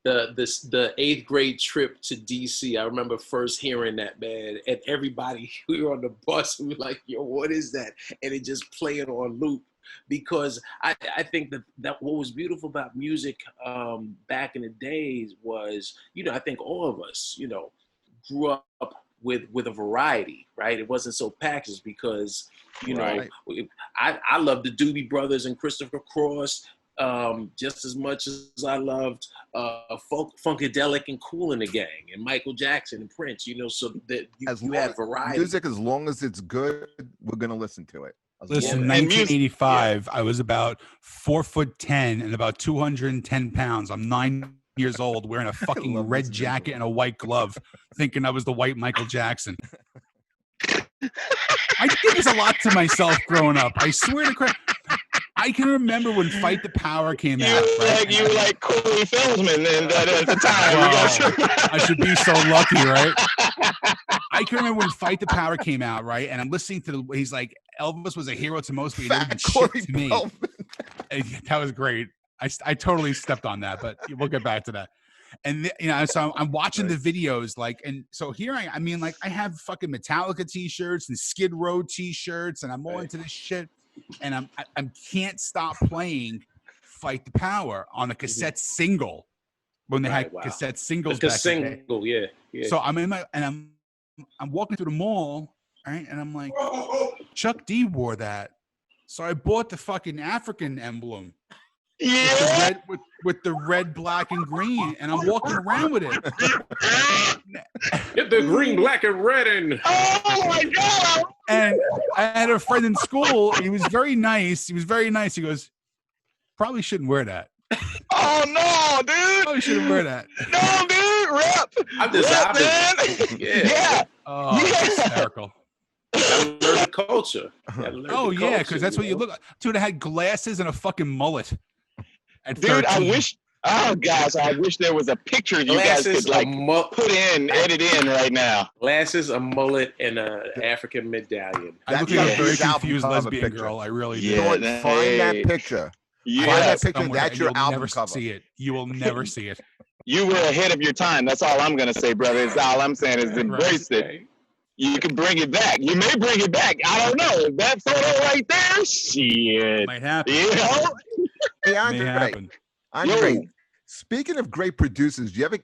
Speaker 4: the 8th grade trip to DC. I remember first hearing that, man, and everybody, we were on the bus, we were like, yo, what is that? And it just played on loop because I think that what was beautiful about music back in the days was, I think all of us, grew up with a variety, right? It wasn't so packaged because, I love the Doobie Brothers and Christopher Cross just as much as I loved Funkadelic and Kool and the Gang and Michael Jackson and Prince, so that you had variety.
Speaker 1: Music, as long as it's good, we're going to listen to it.
Speaker 2: Listen, 1985, I was about 4'10" and about 210 pounds. I'm 9 years old wearing a fucking red jacket and a white glove thinking I was the white Michael Jackson. I did this a lot to myself growing up. I swear to Christ. I can remember when Fight the Power came out.
Speaker 3: You were like Corey Feldman at the time.
Speaker 2: Wow. I should be so lucky, right? I can remember when Fight the Power came out, right? And I'm listening to he's like, Elvis was a hero to most people. Shit to me. That was great. I totally stepped on that, but we'll get back to that. And so I'm watching the videos, and so here I mean, I have fucking Metallica t-shirts and Skid Row t-shirts, and I'm all into this shit, and I can't stop playing Fight the Power on a cassette single when they had cassette singles.
Speaker 4: Single, yeah.
Speaker 2: So I'm I'm walking through the mall, right, and I'm like, Chuck D wore that, so I bought the fucking African emblem.
Speaker 3: Yeah.
Speaker 2: With the red, black, and green, and I'm walking around with it.
Speaker 4: Get the green, black, and red in.
Speaker 3: Oh my God!
Speaker 2: And I had a friend in school. He was very nice. He goes, probably shouldn't wear that.
Speaker 3: Oh no, dude!
Speaker 2: Probably shouldn't wear that.
Speaker 3: No, dude, rap.
Speaker 4: I'm just
Speaker 3: man. Yeah.
Speaker 2: Oh, hysterical.
Speaker 4: Gotta learn the culture.
Speaker 2: Yeah, because that's what you look like. Dude, I had glasses and a fucking mullet.
Speaker 3: Dude, I wish there was a picture you guys could edit in right now.
Speaker 4: Glasses, a mullet, and an African medallion.
Speaker 2: I look like a very confused lesbian girl. I really do.
Speaker 1: Find that picture.
Speaker 3: Yeah.
Speaker 1: Find that picture. That's your album
Speaker 2: never
Speaker 1: cover.
Speaker 2: See it. You will never see it.
Speaker 3: You were ahead of your time. That's all I'm gonna say, brother. It's all I'm saying is embrace it. You can bring it back. You may bring it back. I don't know. That photo right there, shit.
Speaker 2: Might happen.
Speaker 1: Hey, Andre, speaking of great producers, do you ever,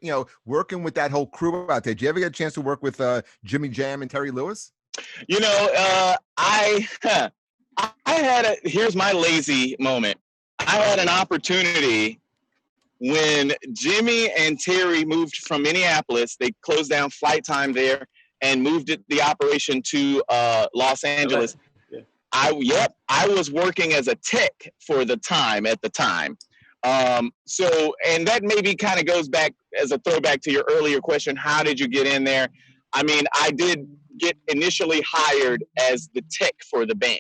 Speaker 1: working with that whole crew out there, do you ever get a chance to work with Jimmy Jam and Terry Lewis?
Speaker 3: I had here's my lazy moment. I had an opportunity when Jimmy and Terry moved from Minneapolis. They closed down Flight Time there and moved the operation to Los Angeles.
Speaker 4: Yeah.
Speaker 3: I was working as a tech at the time. So, and that maybe kind of goes back as a throwback to your earlier question. How did you get in there? I mean, I did get initially hired as the tech for the band.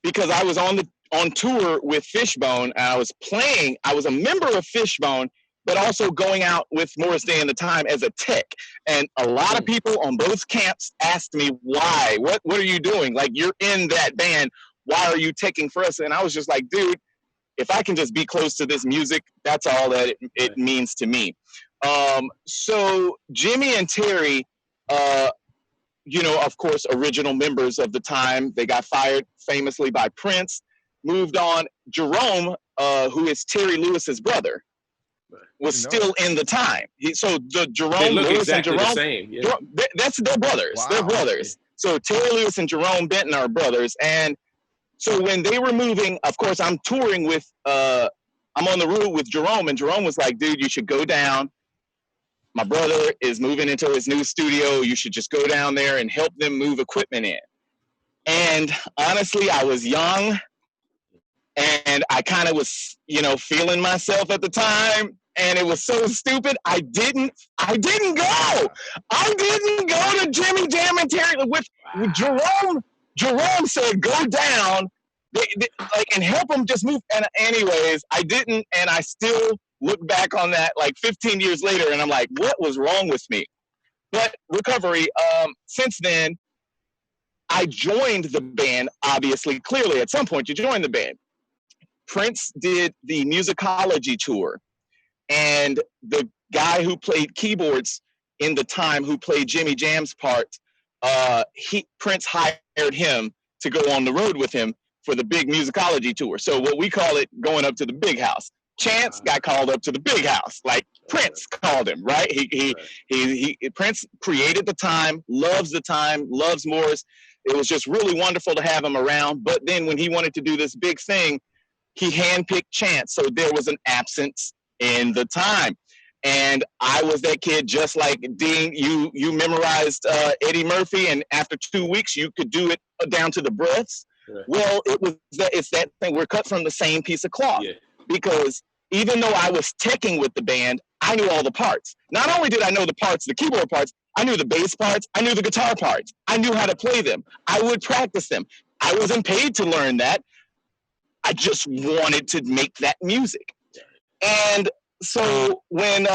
Speaker 3: Because I was on on tour with Fishbone. And I was a member of Fishbone, but also going out with Morris Day and the Time as a tech. And a lot of people on both camps asked me, why? What are you doing? Like, you're in that band. Why are you teching for us? And I was just like, dude, if I can just be close to this music, that's all that it means to me. So Jimmy and Terry, of course, original members of the Time. They got fired famously by Prince, moved on. Jerome, who is Terry Lewis's brother, was still in the Time. So the Jerome,
Speaker 4: they look
Speaker 3: Lewis
Speaker 4: exactly
Speaker 3: and Jerome,
Speaker 4: the same. Yeah.
Speaker 3: they're brothers.
Speaker 1: Wow.
Speaker 3: They're brothers. So Terry Lewis and Jerome Benton are brothers. And so when they were moving, of course, I'm touring with, I'm on the road with Jerome, and Jerome was like, dude, you should go down. My brother is moving into his new studio. You should just go down there and help them move equipment in. And honestly, I was young, and I kind of was, feeling myself at the time. And it was so stupid. I didn't go. I didn't go to Jimmy Jam and Terry with Jerome. Jerome said, go down and help them just move. And anyways, I didn't. And I still look back on that like 15 years later. And I'm like, what was wrong with me? But recovery, since then, I joined the band, obviously, clearly. At some point, you joined the band. Prince did the musicology tour. And the guy who played keyboards in the Time, who played Jimmy Jam's part, Prince hired him to go on the road with him for the big musicology tour. So what we call it, going up to the big house. Chance got called up to the big house, like Prince called him, right? Prince created the Time, loves Morris. It was just really wonderful to have him around. But then when he wanted to do this big thing, he handpicked Chance. So there was an absence in the Time. And I was that kid, just like Dean, you memorized Eddie Murphy, and after 2 weeks, you could do it down to the breaths. Right. Well, it's that thing. We're cut from the same piece of cloth. Yeah. Because even though I was teching with the band, I knew all the parts. Not only did I know the parts, the keyboard parts, I knew the bass parts, I knew the guitar parts. I knew how to play them. I would practice them. I wasn't paid to learn that. I just wanted to make that music. And so when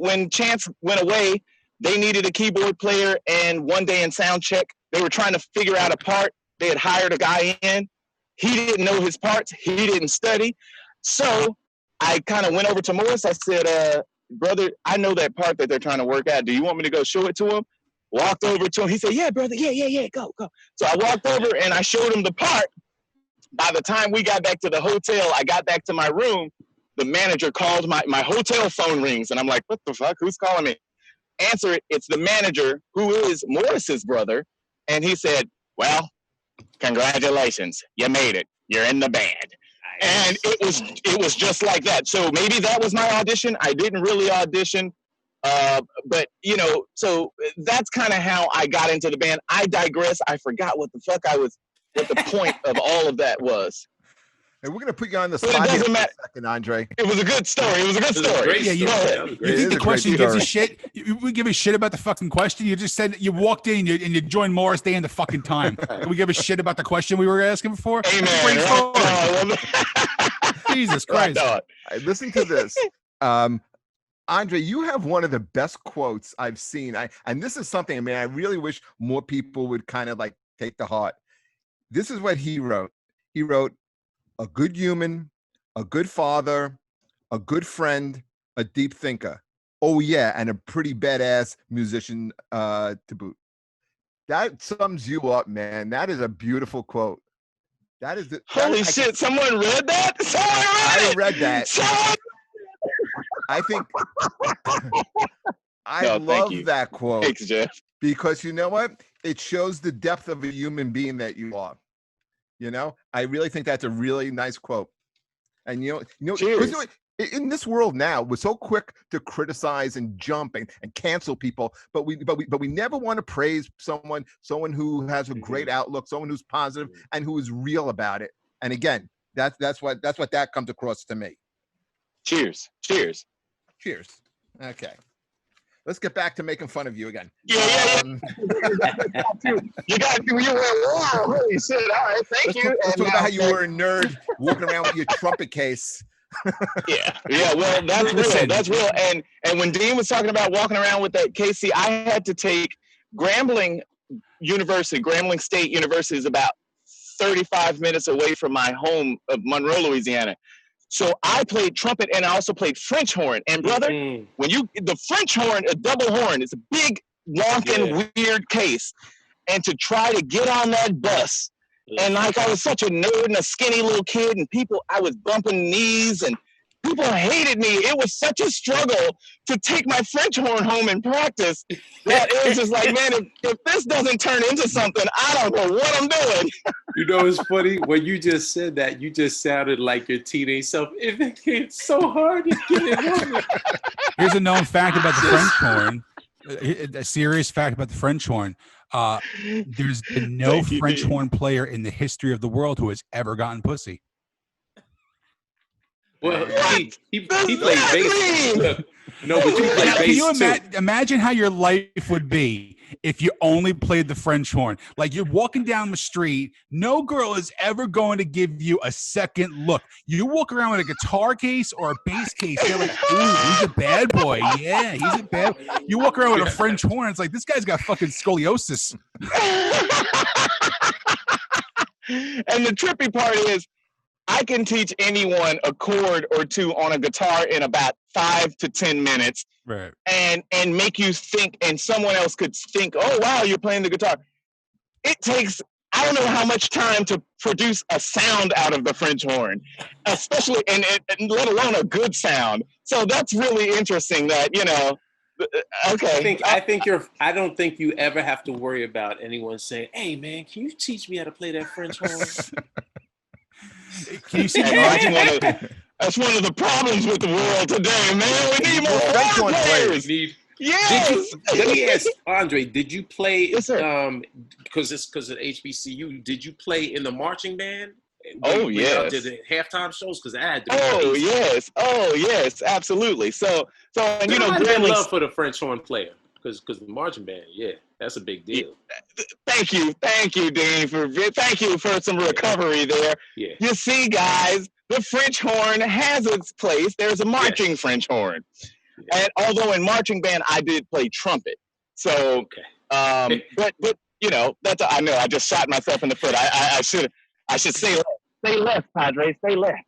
Speaker 3: when Chance went away, they needed a keyboard player. And one day in sound check, they were trying to figure out a part. They had hired a guy in. He didn't know his parts. He didn't study. So I kind of went over to Morris. I said, brother, I know that part that they're trying to work out. Do you want me to go show it to him? Walked over to him. He said, yeah, brother. Yeah. Go. So I walked over and I showed him the part. By the time we got back to the hotel, I got back to my room, the manager called, my hotel phone rings. And I'm like, what the fuck? Who's calling me? Answer it. It's the manager, who is Morris's brother. And he said, well, congratulations. You made it. You're in the band. And it was just like that. So maybe that was my audition. I didn't really audition. But, so that's kind of how I got into the band. I digress. I forgot what the point of all of that was.
Speaker 1: Hey, we're going to put you on the spot here for a second, Andre.
Speaker 3: It was a good story.
Speaker 2: You think the question gives a shit? We give a shit about the fucking question? You just said you walked in and you joined Morris Day in the fucking Time. Can we give a shit about the question we were asking before?
Speaker 3: Amen.
Speaker 2: Jesus Christ.
Speaker 1: Right, listen to this. Andre, you have one of the best quotes I've seen. And this is something, I really wish more people would kind of like take to heart. This is what he wrote. He wrote, a good human, a good father, a good friend, a deep thinker. Oh yeah, and a pretty badass musician to boot. That sums you up, man. That is a beautiful quote.
Speaker 3: Holy shit, someone read that?
Speaker 1: I read that. I think I love that quote.
Speaker 3: Thanks, Jeff.
Speaker 1: Because you know what? It shows the depth of a human being that you are. I really think that's a really nice quote. And in this world now, we're so quick to criticize and jump and cancel people, but we never want to praise someone who has a great outlook, someone who's positive and who is real about it. And again, that's what that comes across to me.
Speaker 3: Cheers.
Speaker 1: Okay. let's get back to making fun of you again.
Speaker 3: Yeah. You got to. You went, wow, holy shit! All right, thank you.
Speaker 1: Let's talk
Speaker 3: now,
Speaker 1: about how you were a nerd walking around with your trumpet case.
Speaker 3: Yeah. Well, that's real. That's real. And when Dean was talking about walking around with that case, I had to take Grambling University. Grambling State University is about 35 minutes away from my home of Monroe, Louisiana. So I played trumpet and I also played French horn. And brother, when the French horn, a double horn, it's a big, wonking, weird case. And to try to get on that bus, and like I was such a nerd and a skinny little kid, and I was bumping knees and people hated me. It was such a struggle to take my French horn home and practice that it was just like, man, if this doesn't turn into something, I don't know what I'm doing.
Speaker 4: You know, it's funny when you just said that. You just sounded like your teenage self. It's so hard to get it over.
Speaker 2: Here's a known fact about the French horn. A serious fact about the French horn. There's been no French horn player in the history of the world who has ever gotten pussy.
Speaker 4: Well, he played bass. No, but you played bass.
Speaker 2: Can you imagine how your life would be if you only played the French horn? Like, you're walking down the street, no girl is ever going to give you a second look. You walk around with a guitar case or a bass case, they're like, ooh, he's a bad boy. Yeah, he's a bad boy. You walk around with a French horn, it's like, this guy's got fucking scoliosis.
Speaker 3: And the trippy part is, I can teach anyone a chord or two on a guitar in about 5 to 10 minutes,
Speaker 2: right? And
Speaker 3: make you think, and someone else could think, oh wow, you're playing the guitar. It takes, I don't know how much time to produce a sound out of the French horn, especially and let alone a good sound. So that's really interesting. That okay.
Speaker 4: I don't think you ever have to worry about anyone saying, "Hey man, can you teach me how to play that French horn?"
Speaker 2: Can you see
Speaker 3: that's one of the problems with the world today, man. We need more French horn players. Yes.
Speaker 4: Let me ask Andre, did you play?
Speaker 3: Yes, sir.
Speaker 4: Because at HBCU, did you play in the marching band?
Speaker 3: Yes.
Speaker 4: Did the halftime shows? Because I had to.
Speaker 3: Oh yes, absolutely. So and
Speaker 4: I love for the French horn player because the marching band, that's a big deal.
Speaker 3: Thank you, Dean, thank you for some recovery there.
Speaker 4: Yeah.
Speaker 3: You see, guys, the French horn has its place. There's a marching French horn, and although in marching band I did play trumpet, so but that's I know I just shot myself in the foot. I should say left. Stay left, Padre. Stay left.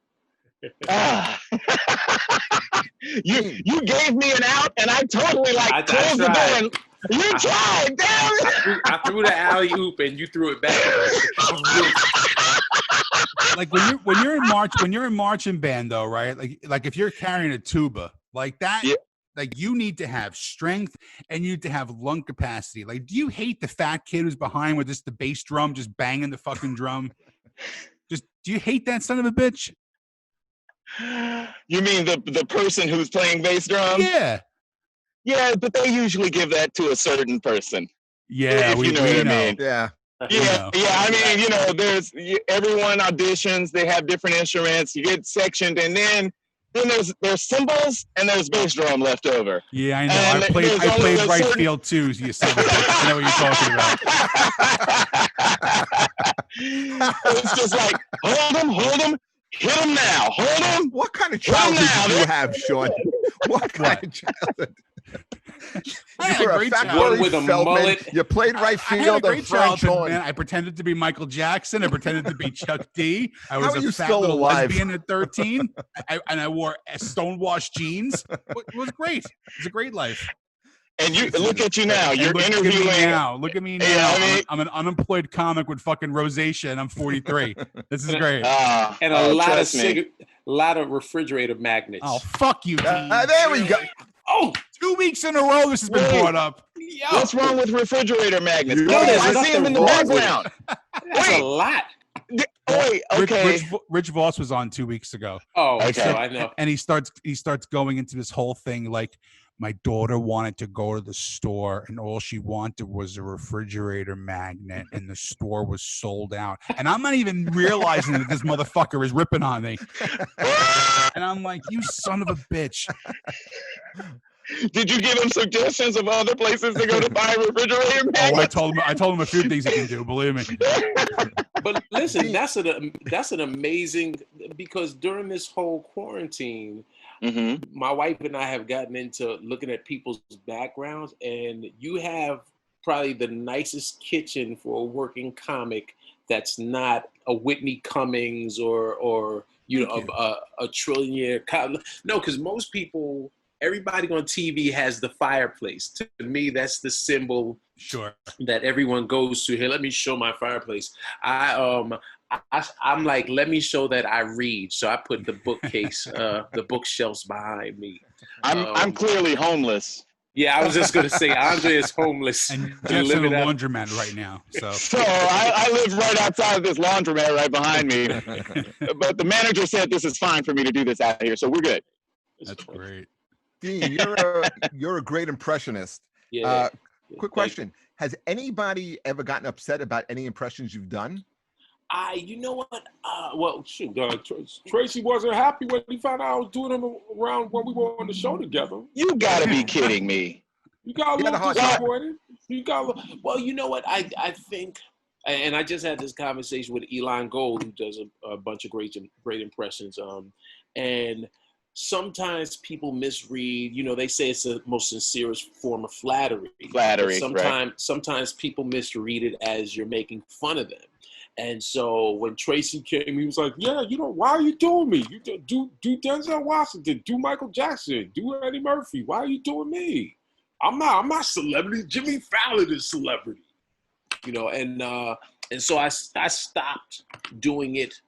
Speaker 3: You gave me an out, and I totally closed the door. And you tried, damn it!
Speaker 4: I threw the alley oop, and you threw it back.
Speaker 2: Like when you're in marching band, though, right? Like if you're carrying a tuba like that. Yeah. Like, you need to have strength and you need to have lung capacity. Like, do you hate the fat kid who's behind with the bass drum just banging the fucking drum? Do you hate that son of a bitch?
Speaker 3: You mean the person who's playing bass drum?
Speaker 2: Yeah.
Speaker 3: Yeah, but they usually give that to a certain person.
Speaker 2: Yeah,
Speaker 3: if you know what I mean.
Speaker 1: Yeah.
Speaker 3: Yeah. I mean, there's everyone auditions. They have different instruments. You get sectioned, and then there's cymbals and there's bass drum left over.
Speaker 2: Yeah, I know. And I played right field too. You said I know what you're talking about.
Speaker 3: It's just like hold him, hit him now, hold him.
Speaker 1: What kind of childhood did you have, Sean? What kind of childhood? You were a fat boy with a mullet. You played right field and French horn.
Speaker 2: Man, I pretended to be Michael Jackson. I pretended to be Chuck D. I was a fat little
Speaker 1: alive?
Speaker 2: Lesbian at 13, and I wore stonewashed jeans. It was great. It was a great life.
Speaker 3: And you look at you now. You're interviewing
Speaker 2: now. Look at me now. Yeah, I'm an unemployed comic with fucking rosacea, and I'm 43. This is great.
Speaker 4: And a lot of refrigerator magnets.
Speaker 2: Oh, fuck you.
Speaker 1: There we go.
Speaker 2: Oh, 2 weeks in a row this has been brought up.
Speaker 3: Yo. What's wrong with refrigerator magnets? I see them in the background.
Speaker 4: That's a lot.
Speaker 3: Wait, okay.
Speaker 2: Rich Voss was on 2 weeks ago.
Speaker 4: Oh, okay. So I know.
Speaker 2: And he starts going into this whole thing like, my daughter wanted to go to the store and all she wanted was a refrigerator magnet and the store was sold out. And I'm not even realizing that this motherfucker is ripping on me. And I'm like, you son of a bitch.
Speaker 3: Did you give him suggestions of other places to go to buy refrigerator
Speaker 2: Oh,
Speaker 3: magnets?
Speaker 2: I told him a few things he can do. Believe me.
Speaker 4: But listen, that's an amazing, because during this whole quarantine, my wife and I have gotten into looking at people's backgrounds, and you have probably the nicest kitchen for a working comic that's not a Whitney Cummings or a trillionaire. No, because most people, everybody on TV has the fireplace. To me, that's the symbol that everyone goes to. Here, let me show my fireplace. I'm like, let me show that I read. So I put the bookcase, the bookshelves behind me.
Speaker 3: I'm clearly homeless.
Speaker 4: Yeah, I was just gonna say Andre is homeless.
Speaker 2: And Jeff's in a laundromat right now. So
Speaker 3: I live right outside of this laundromat right behind me. But the manager said this is fine for me to do this out here, so we're good.
Speaker 2: That's great.
Speaker 1: Dean, you're a great impressionist.
Speaker 4: Yeah.
Speaker 1: Quick question: has anybody ever gotten upset about any impressions you've done?
Speaker 4: You know what? Well, shoot, Tracy wasn't happy when he found out I was doing them around when we were on the show together.
Speaker 3: You gotta be kidding me.
Speaker 4: You got a little disappointed. Well, you know what? I think, and I just had this conversation with Elon Gold, who does a bunch of great impressions. And sometimes people misread. You know, they say it's the most sincerest form of flattery. Sometimes people misread it as you're making fun of them. And so when Tracy came, he was like, yeah, why are you doing me? You do Denzel Washington, do Michael Jackson, do Eddie Murphy. Why are you doing me? I'm not celebrity. Jimmy Fallon is celebrity. And so I stopped doing it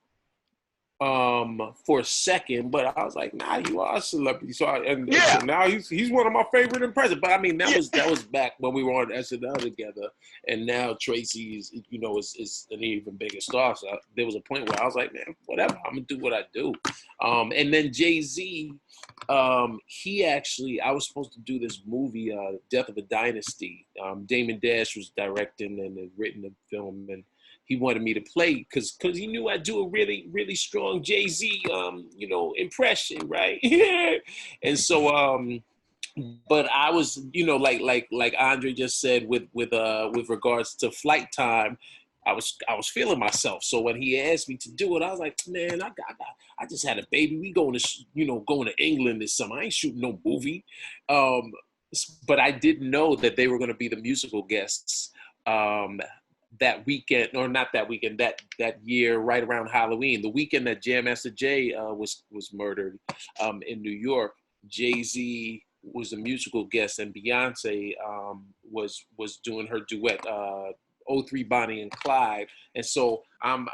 Speaker 4: for a second, but I was like, nah, you are a celebrity. So now he's one of my favorite impressions. But I mean, that was back when we were on SNL together, and now Tracy is an even bigger star. So there was a point where I was like, man, whatever, I'm gonna do what I do. And then Jay-Z, I was supposed to do this movie, Death of a Dynasty. Damon Dash was directing and had written the film, and he wanted me to play because he knew I'd do a really, really strong Jay-Z, impression, right? And so, but I was, like Andre just said, with regards to flight time, I was feeling myself. So when he asked me to do it, I was like, man, I just had a baby. We going to England this summer. I ain't shooting no movie. But I didn't know that they were going to be the musical guests. That weekend, or not that weekend, that year, right around Halloween, the weekend that Jam Master Jay was murdered in New York, Jay-Z was a musical guest, and Beyonce was doing her duet, 03 Bonnie and Clyde. And so I'm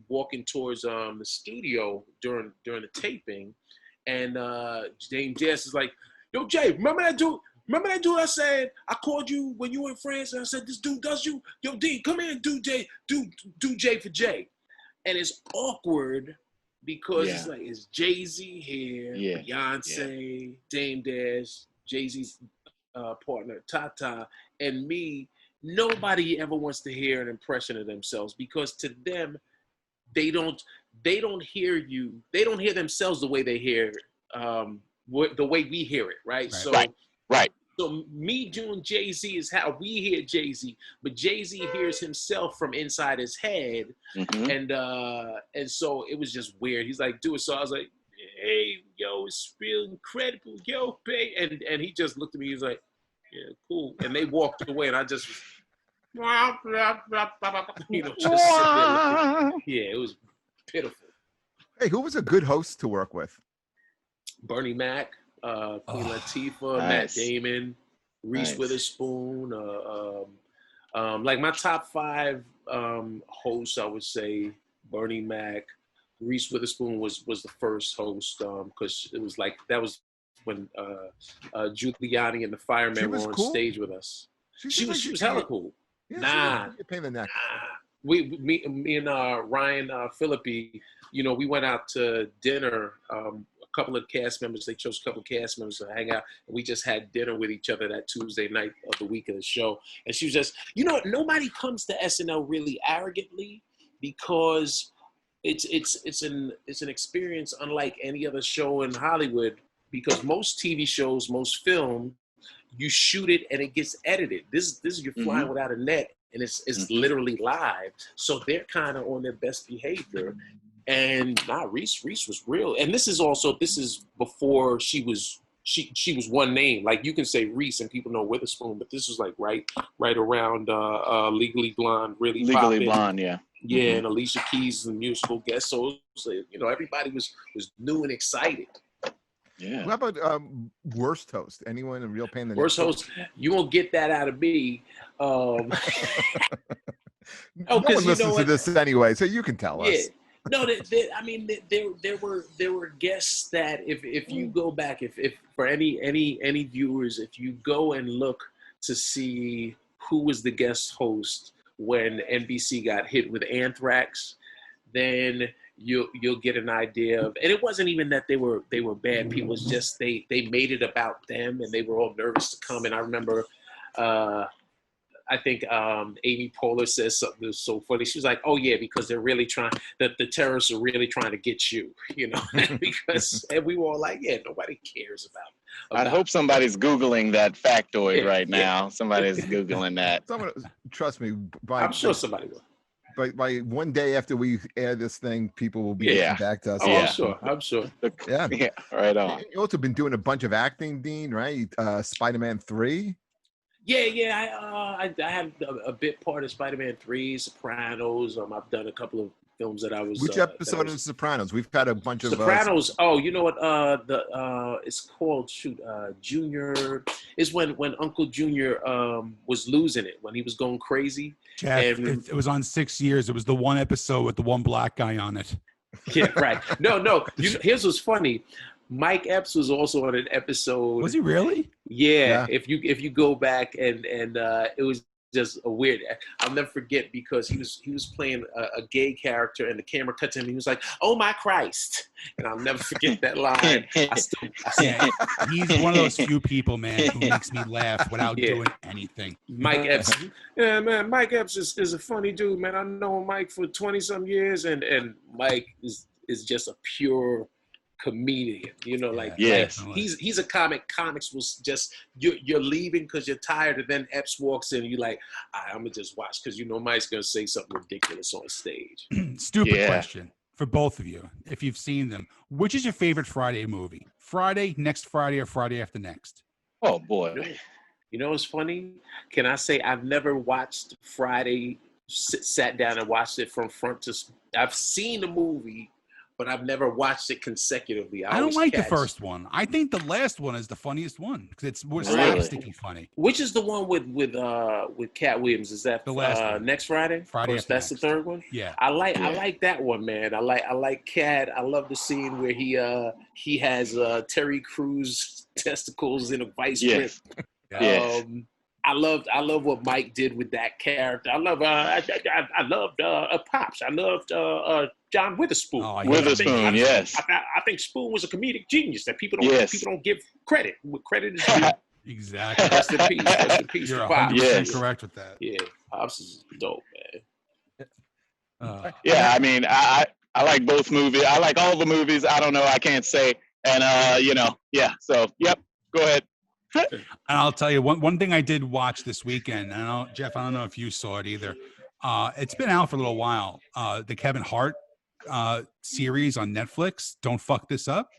Speaker 4: walking towards the studio during the taping, and James Jess is like, yo, Jay, remember that dude I said, I called you when you were in France, and I said, this dude does you? Yo, D, come here and do Jay for Jay. And it's awkward because it's like, it's Jay-Z here, Beyonce, Dame Dash, Jay-Z's partner, Tata, and me. Nobody ever wants to hear an impression of themselves, because to them, they don't hear you. They don't hear themselves the way they hear, the way we hear it, right? So,
Speaker 3: right.
Speaker 4: So me doing Jay-Z is how we hear Jay-Z, but Jay-Z hears himself from inside his head, and so it was just weird. He's like, do it. So I was like, hey, yo, it's real incredible, yo, babe. And he just looked at me. He's like, yeah, cool. And they walked away, and I just, just it was pitiful.
Speaker 1: Hey, who was a good host to work with?
Speaker 4: Bernie Mac. Queen Latifah, Matt Damon, Reese Witherspoon. Like my top 5 hosts, I would say Bernie Mac. Reese Witherspoon was the first host, because it was like, that was when Giuliani and the Firemen were on stage with us. She was hella cool. Yeah, me and Ryan Philippi, we went out to dinner. A couple of cast members, they chose a couple of cast members to hang out, and we just had dinner with each other that Tuesday night of the week of the show. And she was just, nobody comes to SNL really arrogantly, because it's an experience unlike any other show in Hollywood, because most TV shows, most film, you shoot it and it gets edited. This you're flying without a net, and it's literally live. So they're kind of on their best behavior. And Reese was real. And this is before she was one name. Like you can say Reese and people know Witherspoon, but this was like right around Legally Blonde, really
Speaker 3: Legally
Speaker 4: popping.
Speaker 3: Blonde, yeah.
Speaker 4: Yeah, and Alicia Keys the musical guest. So everybody was new and excited.
Speaker 3: Yeah.
Speaker 1: How about worst host? Anyone a real pain in the neck?
Speaker 4: Worst host, you won't get that out of me.
Speaker 1: No one listens to this anyway, so you can tell us.
Speaker 4: No, there were guests that if you go back, if for any viewers, if you go and look to see who was the guest host when NBC got hit with anthrax, then you'll get an idea of, and it wasn't even that they were bad people. It's just they made it about them, and they were all nervous to come. And I remember, I think Amy Poehler says something that was so funny. She was like, "Oh yeah, because they're really trying. The terrorists are really trying to get you, because." And we were all like, "Yeah, nobody cares about."
Speaker 3: I hope somebody's Googling that factoid right now. Somebody's Googling that.
Speaker 1: Someone, trust me.
Speaker 4: I'm sure somebody will.
Speaker 1: By one day after we air this thing, people will be getting back to us.
Speaker 4: Oh, I'm sure.
Speaker 1: Yeah,
Speaker 3: right on.
Speaker 1: You also been doing a bunch of acting, Dean, right? Spider-Man 3.
Speaker 4: Yeah. I had a bit part of Spider-Man 3, Sopranos. I've done a couple of films that I was.
Speaker 1: Which episode of The Sopranos? We've had a bunch of
Speaker 4: Sopranos. Oh, you know what? It's called Junior. Is when Uncle Junior was losing it, when he was going crazy.
Speaker 2: Jeff, it was on 6 years. It was the one episode with the one black guy on it.
Speaker 4: Yeah, right. No. Here's what's funny. Mike Epps was also on an episode.
Speaker 2: Was he really?
Speaker 4: Yeah. If you go back and it was just a weird. I'll never forget because he was playing a gay character and the camera cut to him. And he was like, "Oh my Christ!" And I'll never forget that line.
Speaker 2: He's one of those few people, man, who makes me laugh without doing anything.
Speaker 4: Mike Epps, yeah, man. Mike Epps is a funny dude, man. I've known Mike for 20-some years, and Mike is just a pure comedian,
Speaker 3: yes.
Speaker 4: Like he's a comic. Comics was just you're leaving because you're tired, and then Epps walks in and you're like, I'm gonna just watch because Mike's gonna say something ridiculous on stage.
Speaker 2: Stupid question for both of you, if you've seen them. Which is your favorite Friday movie? Friday, next Friday, or Friday after next?
Speaker 3: Oh boy.
Speaker 4: You know what's funny? Can I say I've never watched Friday, sat down and watched it from front to. I've seen the movie, but I've never watched it consecutively.
Speaker 2: I don't like the first one. I think the last one is the funniest one because it's more slapsticky funny.
Speaker 4: Which is the one with Cat Williams? Is that
Speaker 2: the last one?
Speaker 4: Next Friday?
Speaker 2: Friday.
Speaker 4: That's the third one.
Speaker 2: Yeah.
Speaker 4: I like that one, man. I like Cat. I love the scene where he has Terry Crews testicles in a vice grip.
Speaker 3: Yes.
Speaker 4: I love what Mike did with that character. I loved Pops. I loved John Witherspoon.
Speaker 2: Oh,
Speaker 3: Witherspoon, yes.
Speaker 4: I think Spoon was a comedic genius that people don't give credit. Credit is due.
Speaker 2: Exactly.
Speaker 4: Rest in peace. Rest in peace.
Speaker 2: You're
Speaker 4: Pops.
Speaker 2: 100% correct with that.
Speaker 4: Yeah, Pops is dope, man.
Speaker 3: Yeah, I mean, I like both movies. I like all the movies. I don't know. I can't say. And yeah. So, yep. Go ahead.
Speaker 2: And I'll tell you one thing I did watch this weekend. Jeff, I don't know if you saw it either. It's been out for a little while. The Kevin Hart series on Netflix. Don't Fuck This Up.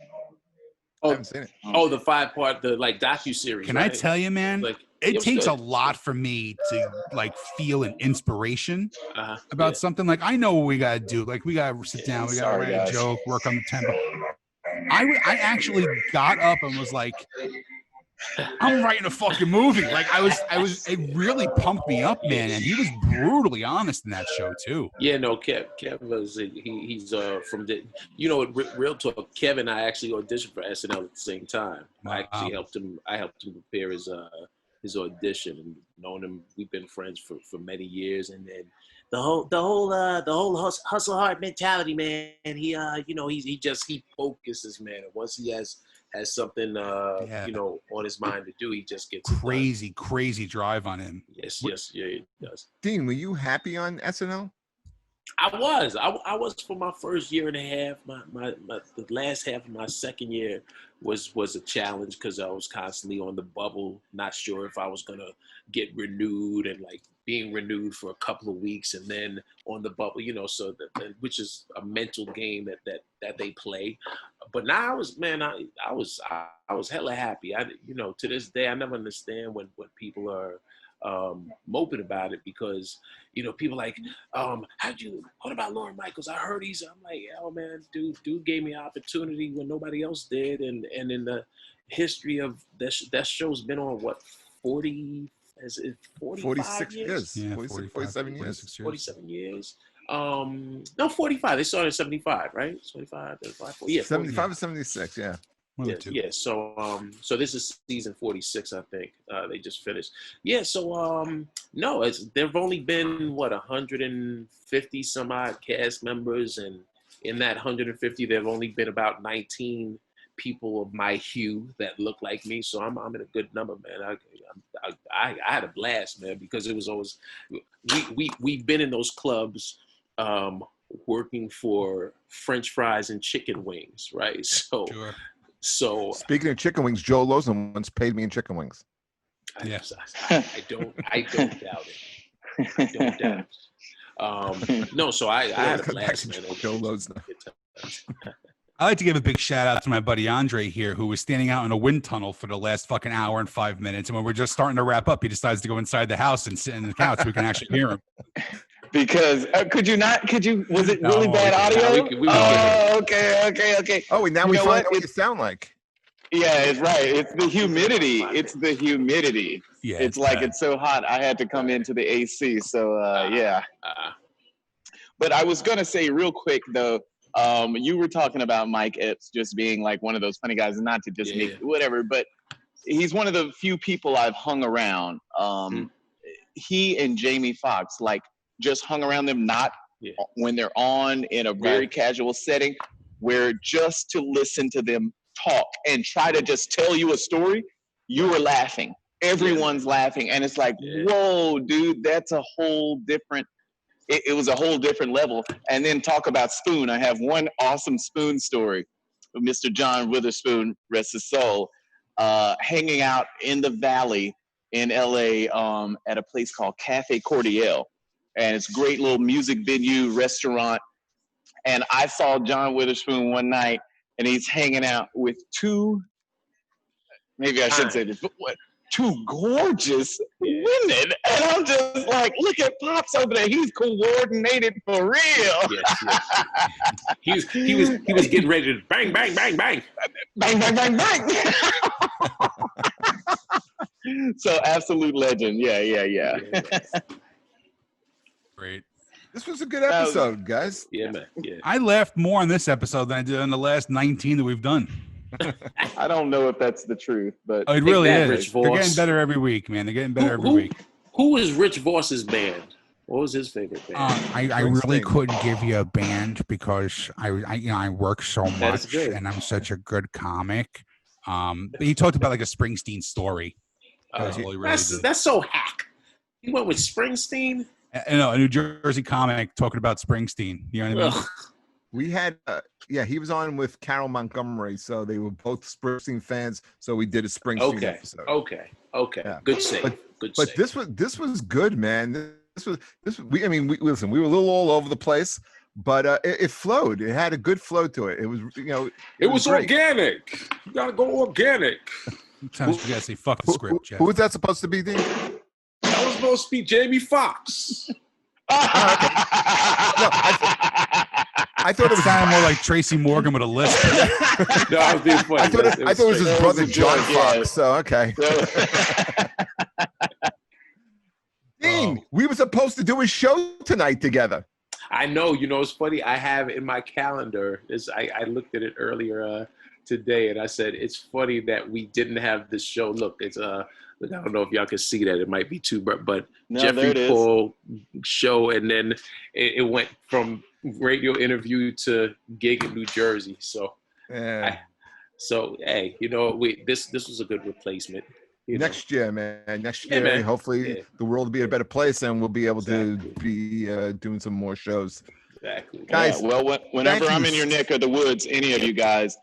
Speaker 1: I haven't seen it.
Speaker 4: Oh, the 5-part, the docu-series.
Speaker 2: Can I tell you, man? It takes a lot for me to feel an inspiration about something. Like, I know what we gotta do. Like, we gotta sit down. We gotta write a joke, work on the tempo. I actually got up and was like, I'm writing a fucking movie. Like it really pumped me up, man. And he was brutally honest in that show too.
Speaker 4: Yeah, no, Kev was he's from the real talk. Kev and I actually auditioned for SNL at the same time. I actually helped him prepare his audition, and known him. We've been friends for many years, and then the whole hustle hard mentality, man. He he focuses, man. And once he has something on his mind to do, he just gets
Speaker 2: crazy drive on him.
Speaker 4: Yes, yeah, it does.
Speaker 1: Dean, were you happy on SNL?
Speaker 4: I was for my first year and a half. The last half of my second year was a challenge because I was constantly on the bubble, not sure if I was gonna get renewed, and like being renewed for a couple of weeks and then on the bubble, so which is a mental game that they play. But now I was hella happy. To this day I never understand when people are moping about it, because people like, what about Lauren Michaels? I heard I'm like, oh man, dude gave me an opportunity when nobody else did, and in the history of that show's been on what, 40, is it 45 years?
Speaker 2: Yeah,
Speaker 1: 47 years.
Speaker 4: 47 years. No, 45. They started in 75, right? 25, 35, 40. Yeah,
Speaker 1: 75 or 76, yeah.
Speaker 4: Yeah. So this is season 46, I think. They just finished. Yeah. So no, there've only been 150 some odd cast members, and in that 150, there've only been about 19 people of my hue that look like me. So I'm in a good number, man. I had a blast, man, because it was always we've been in those clubs. Working for French fries and chicken wings, right? So. Sure. So
Speaker 1: speaking of chicken wings, Joe Lozen once paid me in chicken wings.
Speaker 4: Yes, I don't doubt it. I don't doubt it. No, so I had a blast, man.
Speaker 1: Joe Lozen.
Speaker 2: I like to give a big shout out to my buddy Andre here, who was standing out in a wind tunnel for the last fucking hour and 5 minutes, and when we're just starting to wrap up, he decides to go inside the house and sit in the couch so we can actually hear him.
Speaker 3: Because was it really bad audio? Okay.
Speaker 1: Oh, now we find out what you sound like.
Speaker 3: Yeah, it's right. It's the humidity. Yeah, it's like it's so hot. I had to come into the AC. So yeah. But I was gonna say real quick though, you were talking about Mike Epps just being like one of those funny guys, and not to just make whatever, but he's one of the few people I've hung around. He and Jamie Foxx, like, just hung around them, not when they're on in a very casual setting, where just to listen to them talk and try to just tell you a story, you were laughing. Everyone's laughing. And it's like, whoa, dude, that's a whole different, it was a whole different level. And then talk about Spoon. I have one awesome Spoon story. Mr. John Witherspoon, rest his soul, hanging out in the Valley in LA at a place called Cafe Cordial. And it's a great little music venue, restaurant. And I saw John Witherspoon one night, and he's hanging out with maybe I shouldn't say this, but two gorgeous women. And I'm just like, look at Pops over there. He's coordinated for real.
Speaker 4: Yes. He was getting ready to bang, bang, bang, bang.
Speaker 3: Bang, bang, bang, bang. So absolute legend. Yeah.
Speaker 2: Great.
Speaker 1: This was a good episode, guys.
Speaker 4: Yeah, man. Yeah.
Speaker 2: I laughed more on this episode than I did on the last 19 that we've done.
Speaker 3: I don't know if that's the truth, but
Speaker 2: it really is. They're getting better every week, man. They're getting better every week.
Speaker 4: Who was Rich Voss's band? What was his favorite band?
Speaker 2: I really couldn't give you a band because I work so much and I'm such a good comic. But he talked about like a Springsteen story.
Speaker 4: That's so hack. He went with Springsteen.
Speaker 2: A New Jersey comic talking about Springsteen. You know what I mean?
Speaker 1: We had, he was on with Carol Montgomery, so they were both Springsteen fans. So we did a Springsteen episode.
Speaker 4: Okay. Yeah. Good save.
Speaker 1: But this was good, man. We listen. We were a little all over the place, but it flowed. It had a good flow to it. It was,
Speaker 4: it was organic. You gotta go organic.
Speaker 2: Sometimes you gotta say fuck the script, Jeff.
Speaker 1: Who was that supposed to be, Dean?
Speaker 4: That was supposed to be Jamie Foxx.
Speaker 1: I thought it was
Speaker 2: sounded more like Tracy Morgan with a lisp.
Speaker 4: No, I was being funny.
Speaker 1: I thought it was his brother John Fox. So okay. Dean, we were supposed to do a show tonight together.
Speaker 4: I know. It's funny. I have in my calendar. I looked at it earlier today, and I said it's funny that we didn't have this show. Look, it's Look, I don't know if y'all can see that. It might be too, but no, Jeffrey Paul show, and then it went from radio interview to gig in New Jersey. So, hey, this was a good replacement.
Speaker 1: Next year, man. Next
Speaker 4: Yeah,
Speaker 1: year,
Speaker 4: man.
Speaker 1: hopefully the world will be a better place, and we'll be able to be doing some more shows.
Speaker 4: Exactly.
Speaker 1: Guys,
Speaker 3: well, whenever I'm in
Speaker 1: you.
Speaker 3: your neck of the woods, any of you guys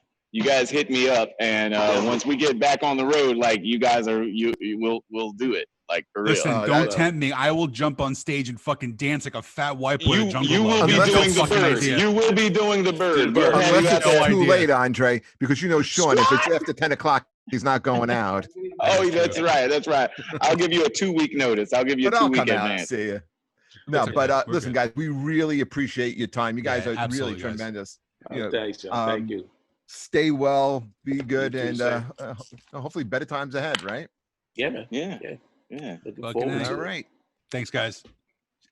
Speaker 3: hit me up, and once we get back on the road, like you guys are, we'll do it, like for real.
Speaker 2: Listen, don't tempt me. I will jump on stage and fucking dance like a fat white boy at Jungle
Speaker 3: You will
Speaker 2: Love.
Speaker 3: be
Speaker 1: Unless
Speaker 3: doing
Speaker 1: it's
Speaker 3: the
Speaker 2: fucking
Speaker 3: bird.
Speaker 2: idea.
Speaker 3: You will be doing the bird.
Speaker 1: Unless it's too
Speaker 2: idea.
Speaker 1: late, Andre, because you know Sean, if it's after 10 o'clock, he's not going out.
Speaker 3: Oh, that's right. That's right. I'll give you a 2-week notice. I'll give you a
Speaker 1: But I'll
Speaker 3: 2-week
Speaker 1: come out and
Speaker 3: advance.
Speaker 1: see you. No,
Speaker 2: okay.
Speaker 1: but
Speaker 2: We're
Speaker 1: listen,
Speaker 2: good.
Speaker 1: guys, we really appreciate your time. You guys are
Speaker 2: absolutely,
Speaker 1: really
Speaker 2: guys.
Speaker 1: tremendous.
Speaker 4: Thanks, John. Thank you.
Speaker 1: Stay well, be good,
Speaker 4: You too,
Speaker 1: and
Speaker 4: sir.
Speaker 1: hopefully better times ahead, right?
Speaker 4: Yeah, man.
Speaker 3: Yeah.
Speaker 4: Looking
Speaker 2: Fucking
Speaker 4: forward
Speaker 2: A.
Speaker 4: to
Speaker 1: All
Speaker 4: it.
Speaker 1: right.
Speaker 2: Thanks, guys.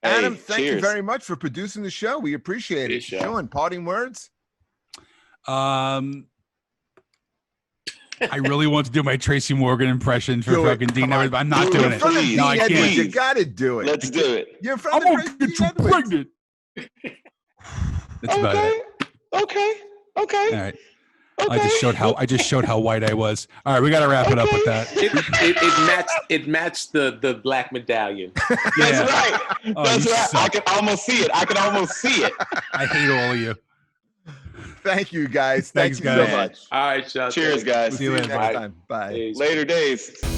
Speaker 1: Adam,
Speaker 3: Hey,
Speaker 1: thank you
Speaker 3: cheers.
Speaker 1: very much for producing the show. We appreciate it.
Speaker 4: Cheers, Sean.
Speaker 1: Sean, parting words?
Speaker 2: I really want to do my Tracy Morgan impression for
Speaker 1: Do it.
Speaker 2: fucking Dean
Speaker 1: Come on.
Speaker 2: Edwards, but I'm not
Speaker 3: Do
Speaker 2: doing
Speaker 3: it.
Speaker 2: it.
Speaker 1: From
Speaker 3: Please.
Speaker 2: No, I
Speaker 1: Dean Edwards,
Speaker 2: can't.
Speaker 1: you got to do it.
Speaker 3: Let's do it.
Speaker 1: You're from
Speaker 2: I'm
Speaker 1: the
Speaker 2: gonna
Speaker 1: Tracy
Speaker 2: get you
Speaker 1: Edwards.
Speaker 2: pregnant. That's about it.
Speaker 3: Okay.
Speaker 2: All right. I just showed how white I was. All right, we got to wrap it up with that.
Speaker 4: It matched the black medallion.
Speaker 3: That's
Speaker 2: Yeah.
Speaker 3: right.
Speaker 2: Oh,
Speaker 3: That's
Speaker 2: you
Speaker 3: right. I
Speaker 2: suck.
Speaker 3: can almost see it.
Speaker 2: I hate all of you.
Speaker 1: Thank you, guys.
Speaker 2: Thanks,
Speaker 1: Thank you
Speaker 2: guys.
Speaker 1: so much.
Speaker 4: All right, Sean.
Speaker 3: Cheers,
Speaker 4: thanks.
Speaker 3: guys.
Speaker 1: We'll see you next
Speaker 2: Bye.
Speaker 1: time. Bye.
Speaker 4: Peace.
Speaker 3: Later days.